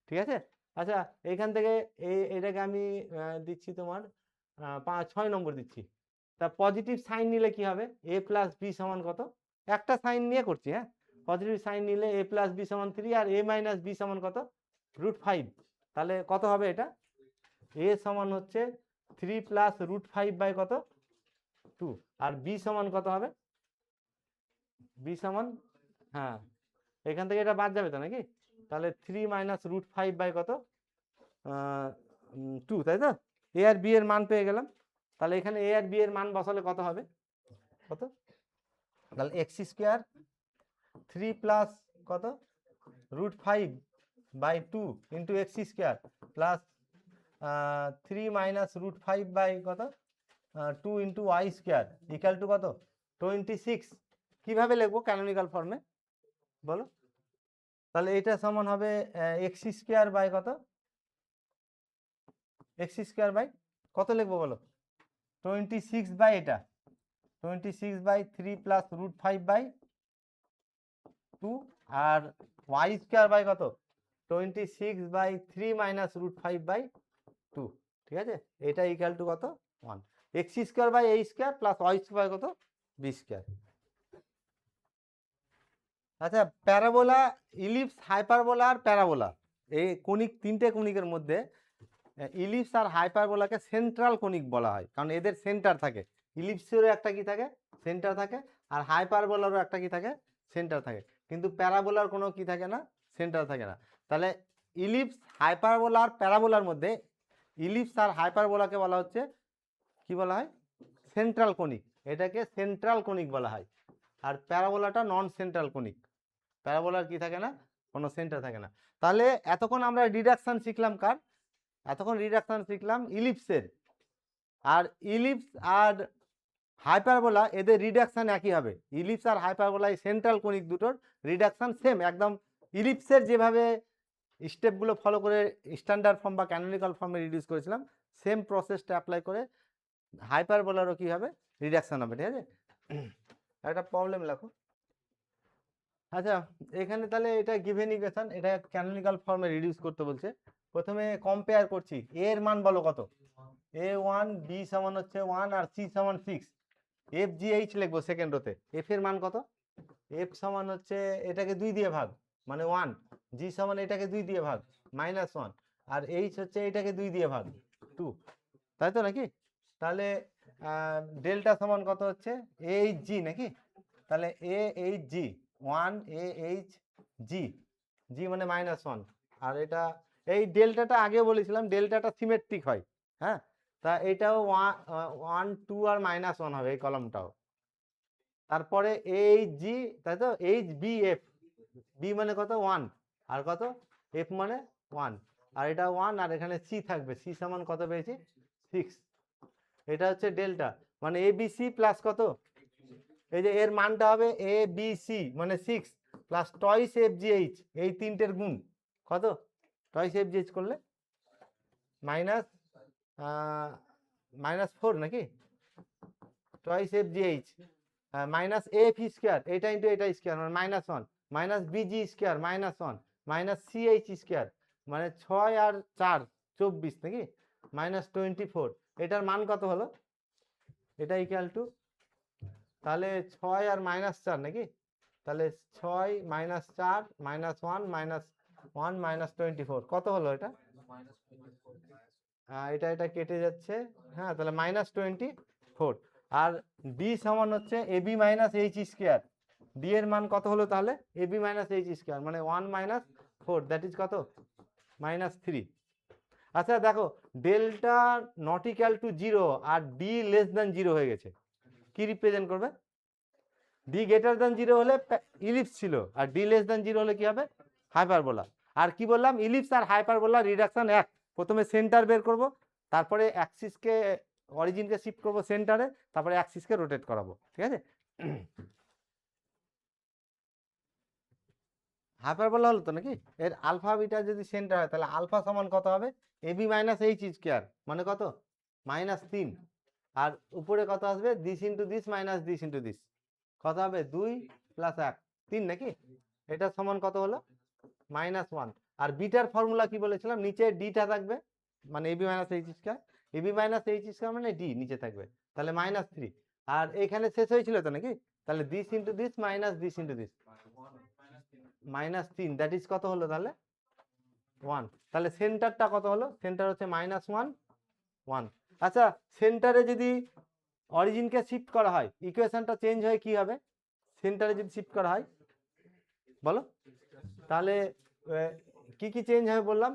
ঠিক আছে? আচ্ছা, এইখান থেকে এটাকে আমি দিচ্ছি তোমার 6 নম্বর দিচ্ছি। তা পজিটিভ সাইন নিলে কি হবে? এ প্লাস বি সমান কত? একটা সাইন নিয়ে করছি, হ্যাঁ, পজিটিভ সাইন নিলে এ প্লাস বি সমান 3 আর এ মাইনাস বি সমান কত? রুট 5। তাহলে কত হবে এটা? এ সমান হচ্ছে 3 প্লাস রুট 5 বাই কত? 2। আর বি সমান কত হবে? বি সমান, হ্যাঁ, এখান থেকে এটা বাদ যাবে তো নাকি? তাহলে 3 মাইনাস রুট 5 বাই কত? 2, তাই তো? এ আর বি এর মান পেয়ে গেলাম। তাহলে এখানে এ আর বি এর মান বসালে কত হবে? কত? তাহলে এক্স স্কোয়ার 3 প্লাস কত? Root 5 by 2 into x square plus 3 minus root 5 by কত? 2 into y square equal to কত? 26। কিভাবে লিখবো ক্যানোনিক্যাল ফর্মে বলো? তাহলে এটা সমান হবে এক্স স্কোয়ার বাই কত? এক্স স্কোয়ার বাই কত লিখবো বলো? 26 বাই এটা 26 বাই 3 প্লাস রুট 5 বাই 2 আর ওয়াই স্কোয়ার বাই কত? 26 বাই 3 মাইনাস রুট 5 বাই 2, ঠিক আছে? এটা ইকুয়াল টু কত? 1। X square by A square plus Y square কত? B square. আচ্ছা, প্যারাবোলা, ইলিপস, হাইপারবোলা আর প্যারাবোলা, এই কনিক, তিনটে কনিকের মধ্যে ইলিপস আর হাইপারবোলাকে সেন্ট্রাল কনিক বলা হয়, কারণ এদের সেন্টার থাকে। ইলিপসেরও একটা কি থাকে? সেন্টার থাকে। আর হাইপারবোলারও একটা কি থাকে? সেন্টার থাকে। কিন্তু প্যারাবোলার কোনো কি থাকে না? সেন্টার থাকে না। তাহলে ইলিপস, হাইপারবোলা আর প্যারাবোলার মধ্যে ইলিপস আর হাইপারবোলাকে বলা হচ্ছে কি বলা হয়? Central conic. এটাকে সেন্ট্রাল কনিক বলা হয়। আর প্যারাবোলাটা নন সেন্ট্রাল কনিক। প্যারাবোলার কি থাকে না? কোনো সেন্টার থাকে না। তাহলে এতক্ষণ আমরা রিডাকশন শিখলাম কার? এতক্ষণ রিডাকশন শিখলাম ইলিপসের। আর ইলিপস আর হাইপারবোলা, এদের রিডাকশন একই হবে। ইলিপস আর হাইপারবোলা, সেন্ট্রাল কনিক দুটোর রিডাকশন সেম একদম। ইলিপসের যেভাবে স্টেপগুলো ফলো করে স্ট্যান্ডার্ড ফর্ম বা ক্যানোনিক্যাল ফর্মে রিডিউস করেছিলাম, সেম প্রসেসটা অ্যাপ্লাই করে হাইপারবোলারও কি হবে? রিডাকশন হবে, ঠিক আছে? একটা প্রবলেম লেখো। আচ্ছা, এখানে তাহলে এটা গিভেন ইকুয়েশন, এটা ক্যানোনিক্যাল ফর্মে রিডিউস করতে বলছে। প্রথমে কম্পেয়ার করছি, এ এর মান বলো কত? a1, বি সমান হচ্ছে 1 আর সি সমান 6। এফ জি এইচ লিখবো সেকেন্ড রোতে। এফ এর মান কত? এফ সমান হচ্ছে এটাকে 2 দিয়ে ভাগ মানে 1, জি সমান এটাকে 2 দিয়ে ভাগ -1, আর এইচ হচ্ছে এটাকে 2 দিয়ে ভাগ 2, তাই তো নাকি? তাহলে ডেল্টা সমান কত হচ্ছে? এইচ জি নাকি? তাহলে এ এইচ জি 1 এ এইচ জি, জি মানে -1। আর এটা এই ডেল্টাটা আগে বলেছিলাম, ডেল্টাটা সিমেট্রিক হয়, হ্যাঁ। তা এটাও 1 2 আর -1 হবে এই কলমটাও। তারপরে এইচ জি, তাই তো? এইচ বি এফ, বি মানে কত? 1, আর কত? এফ মানে 1, আর এটা 1, আর এখানে সি থাকবে, সি সমান কত পেয়েছি? 6। এটা হচ্ছে ডেল্টা, মানে এ বি সি প্লাস কত? এই যে এর মানটা হবে এ বি সি মানে 6 plus twice F G H, এই তিনটের গুণ কত? টয়েস এফ জি এইচ করলে মাইনাস -4 নাকি? Twice F G H minus F square, এটা ইন্টু এটা স্কোয়ার মানে -1, minus BG square -1, minus C H square মানে 6 আর 4 24 নাকি? -24। এটার মান কত হলো? এটা ইকুয়াল টু, তাহলে 6 আর -4 নাকি? তাহলে 6 -4 -1 -1 -24 কত হলো এটা? এটা এটা কেটে যাচ্ছে, হ্যাঁ, তাহলে -24। আর ডি সমান হচ্ছে AB minus H square. D এর মান কত হলো তাহলে? এবি মাইনাস এইচ স্কোয়ার মানে 1 - 4, দ্যাট ইজ কত? -3। আচ্ছা দেখো, ডেল্টা নট ইকুয়াল টু 0 আর ডি লেস দ্যান 0 হয়ে গেছে, কি রিপ্রেজেন্ট করবে? ডি গ্রেটার দ্যান 0 হলে ইলিপস ছিল, আর ডি লেস দ্যান 0 হলে কি হবে? হাইপারবোলা। আর কি বললাম, ইলিপস আর হাইপারবোলা রিডাকশন এক। প্রথমে সেন্টার বের করব, তারপরে অ্যাক্সিসকে অরিজিনকে শিফট করব সেন্টারে, তারপরে অ্যাক্সিসকে রোটেট করাবো, ঠিক আছে? হাইপারবোলা হলো তো নাকি? এর আলফা বিটা যদি সেন্টার হয় তাহলে আলফা সমান কত হবে? এবি মাইনাস এইচ স্কোয়ার, মানে কত? -3। আর উপরে কত আসবে? This into this minus this into this, কত হবে? 2 + 1 3 নাকি? এটা সমান কত হলো? -1। আর বিটার ফর্মুলা কি বলেছিলাম? নিচে ডিটা থাকবে, মানে AB minus H square, AB minus H square মানে ডি নিচে থাকবে, তাহলে -3। আর এখানে শেষ হয়েছিল তো নাকি? তাহলে this into this minus this into this, -3, that is কত হলো তাহলে? 1। তাহলে সেন্টারটা কত হলো? সেন্টার হচ্ছে -1 1। আচ্ছা, সেন্টারে যদি অরিজিনকে শিফট করা হয়, ইকুয়েশনটা চেঞ্জ হয়ে কি হবে? সেন্টারে যদি শিফট করা হয় বলো, তাহলে কি কি চেঞ্জ হবে বললাম?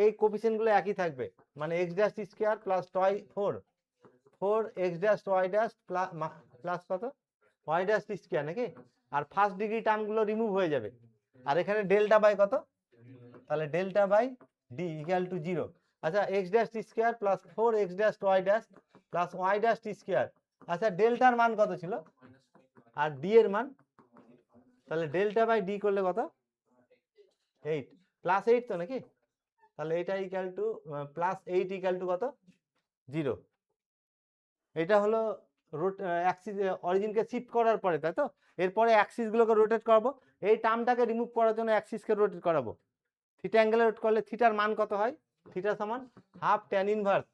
এই কোফিসিয়েন্টগুলো একই থাকবে, মানে x dash square plus 4 x dash y dash plus কত? y ড্যাশ স্কয়ার নাকি? আর ফার্স্ট ডিগ্রি টার্মগুলো রিমুভ হয়ে যাবে। আর এখানে ডেল্টা বাই কত? তাহলে delta by D equal to 0। আচ্ছা, x dash square plus 4x dash y dash plus y dash square. আচ্ছা, ডেল্টার মান কত ছিল? আর ডি এর মান? তাহলে ডেল্টা বাই ডি করলে কত? 8 +8 তো নাকি? তাহলে এটা ইকুয়াল টু +8 ইকুয়াল টু কত? 0। এটা হলো অ্যাক্সিস, অরিজিনকে শিফট করার পরে, তাই তো? এরপরে অ্যাক্সিসগুলোকে রোটেট করাবো। এই টার্মটাকে রিমুভ করার জন্য অ্যাক্সিসকে রোটেট করাবো। থিটা অ্যাঙ্গেলে রোটেট করলে থিটার মান কত হয়? থিটা সমান half tan inverse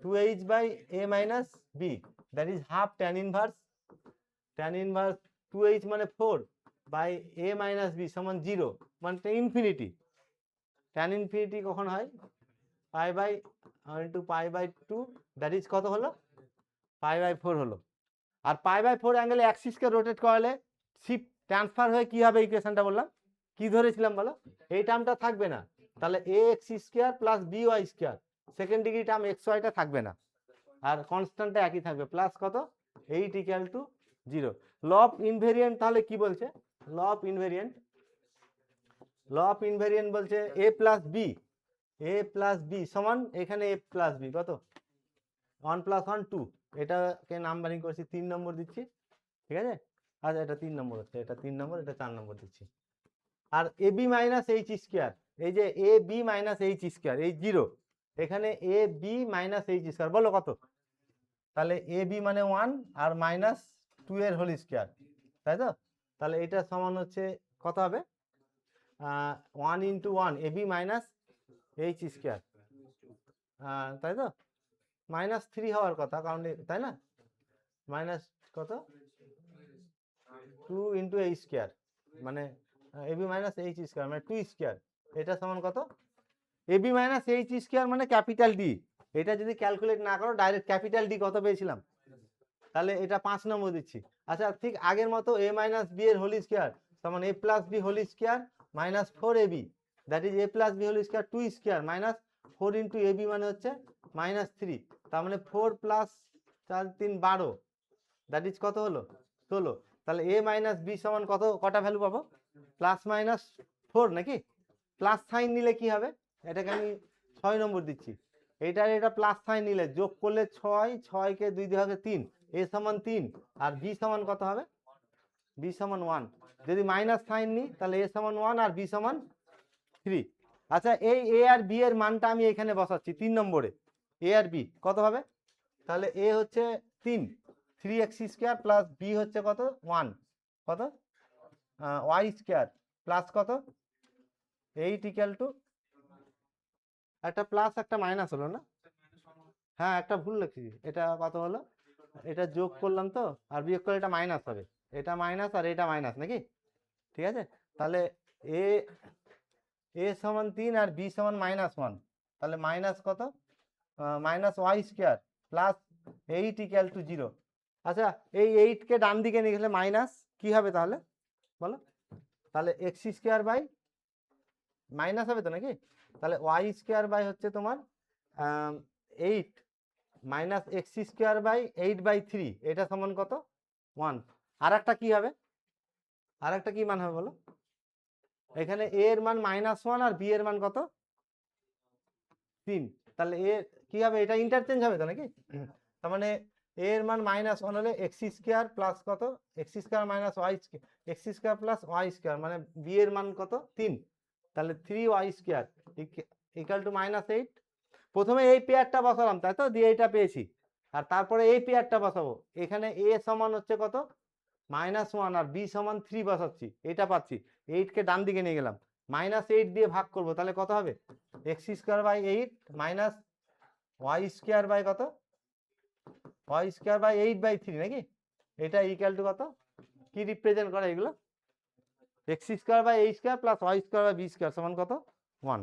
2h by a minus b, that is half tan inverse 2h মানে 4 বাই a মাইনাস b সমান 0, মানে ইনফিনিটি। ট্যান ইনফিনিটি কখন হয়? Pi by into pi by 2, that is কত হলো? পাই বাই 4 হলো। আর pi by 4 অ্যাঙ্গেলে অ্যাক্সিসকে রোটেট করালে শিফট ট্রান্সফার হয়ে কি হবে? ইকুয়েশনটা বললাম, কি ধরেছিলাম বলো? এই টার্মটা থাকবে না, তাহলে ax square plus by square, second degree term x yটা থাকবে না, আর কনস্ট্যান্টটা একই থাকবে, প্লাস কত? 8 equal to 0। Law of invariant তাহলে কি বলছে? ল অফ ইনভেরিয়েন্ট বলছে a প্লাস বি সমান, এখানে a প্লাস বি কত? 1 + 1 2, এটাকে নাম্বারিং করছি 3 নম্বর দিচ্ছি, ঠিক আছে? আচ্ছা, এটা 3 নম্বর হচ্ছে, এটা 3 নম্বর, এটা 4 নম্বর দিচ্ছি। আর ab মাইনাস এইচ স্কয়ার, এই যে ab মাইনাস এইচ স্কয়ার, এই 0, এখানে ab মাইনাস এইচ স্কয়ার, বলো কত? তাহলে ab মানে 1 আর মাইনাস 2 এর হোল স্কয়ার, তাই তো? তাহলে এটা সমান হচ্ছে কত হবে? 1 × 1 ab মাইনাস এইচ স্কয়ার, তাই তো? -3 হওয়ার কথা, কারণ তাই না? মাইনাস কত? 2 × a স্কয়ার, মানে ab মাইনাস এইচ স্কয়ার মানে 2 স্কয়ার, এটা সমান কত? ab মাইনাস এইচ স্কয়ার মানে ক্যাপিটাল ডি। এটা যদি ক্যালকুলেট না করো, ডাইরেক্ট ক্যাপিটাল ডি কত পেয়েছিলাম? তাহলে এটা 5 নম্বর দিচ্ছি। আচ্ছা, ঠিক আগের মতো a মাইনাস বি এর হোল স্কয়ার সমান a plus B whole square minus 4ab, that is a plus B whole square 2 square minus 4 × ab মানে হচ্ছে -3, তার মানে 4 + 4 3 12, দ্যাট ইজ কত হলো? 16। তাহলে a মাইনাস বি সমান কত, কটা ভ্যালু পাবো? +-4 নাকি? প্লাস সাইন নিলে কি হবে? এটাকে আমি 6 নম্বর দিচ্ছি। এটা প্লাস সাইন নিলে যোগ করলে 6, 6কে 2 দিয়ে হবে 3, a সমান 3, আর b সমান কত হবে? b সমান 1। যদি মাইনাস সাইন নিই তাহলে a সমান 1 আর b সমান 3। আচ্ছা, এই a আর b এর মানটা আমি এখানে বসাচ্ছি 3 নম্বরে। a আর b কত হবে? তাহলে a হচ্ছে 3x স্কয়ার প্লাস b হচ্ছে কত? 1, কত? y স্কয়ার প্লাস কত? 8 ইকুয়াল টু, একটা প্লাস একটা মাইনাস হলো না? হ্যাঁ, একটা ভুল লিখেছি, এটা কত হলো? এটা যোগ করলাম তো, আর বিয়োগ করলে এটা মাইনাস হবে, এটা মাইনাস আর এটা মাইনাস নাকি? ঠিক আছে, তাহলে a সমান 3 আর b সমান -1, তাহলে মাইনাস কত? -y square plus 8 equal to 0। আচ্ছা, এই 8কে ডান দিকে নিয়ে গেলে মাইনাস কি হবে তাহলে বলো? তাহলে x স্কয়ার বাই মাইনাস হবে তো নাকি? তাহলে y স্কয়ার বাই হচ্ছে তোমার 8 মাইনাস x স্কয়ার বাই 8/3, এটা সমান কত? 1। আর একটা কি হবে, আর একটা কি মান হবে বলো, এখানে এ এর মান -1 আর বি এর মান কত 3, তাহলে এ কি হবে, এটা ইন্টারচেঞ্জ হবে তো নাকি, তার মানে এ এর মান -1 হলে এক্স স্কোয়ার প্লাস কত, x square minus Y square, x square plus Y square, মানে বি এর মান কত 3, তাহলে 3y স্কোয়ার ইকাল টু -8। প্রথমে এই পেয়ারটা বসালাম তাই তো, দিয়ে এইটা পেয়েছি, আর তারপরে এই পেয়ারটা বসাবো, এখানে এ সমান হচ্ছে কত -1 আর বি সমান 3 বসাচ্ছি, এটা পাচ্ছি, 8কে ডান দিকে নিয়ে গেলাম, -8 দিয়ে ভাগ করবো, তাহলে কত হবে, x square by 8 minus Y square by কত, ওয়াই স্কোয়ার বাই 8/3 নাকি, এটা ইকুয়াল টু কত, কি রিপ্রেজেন্ট করে এগুলো, X square by 8 square plus Y square by B square সমান কত 1।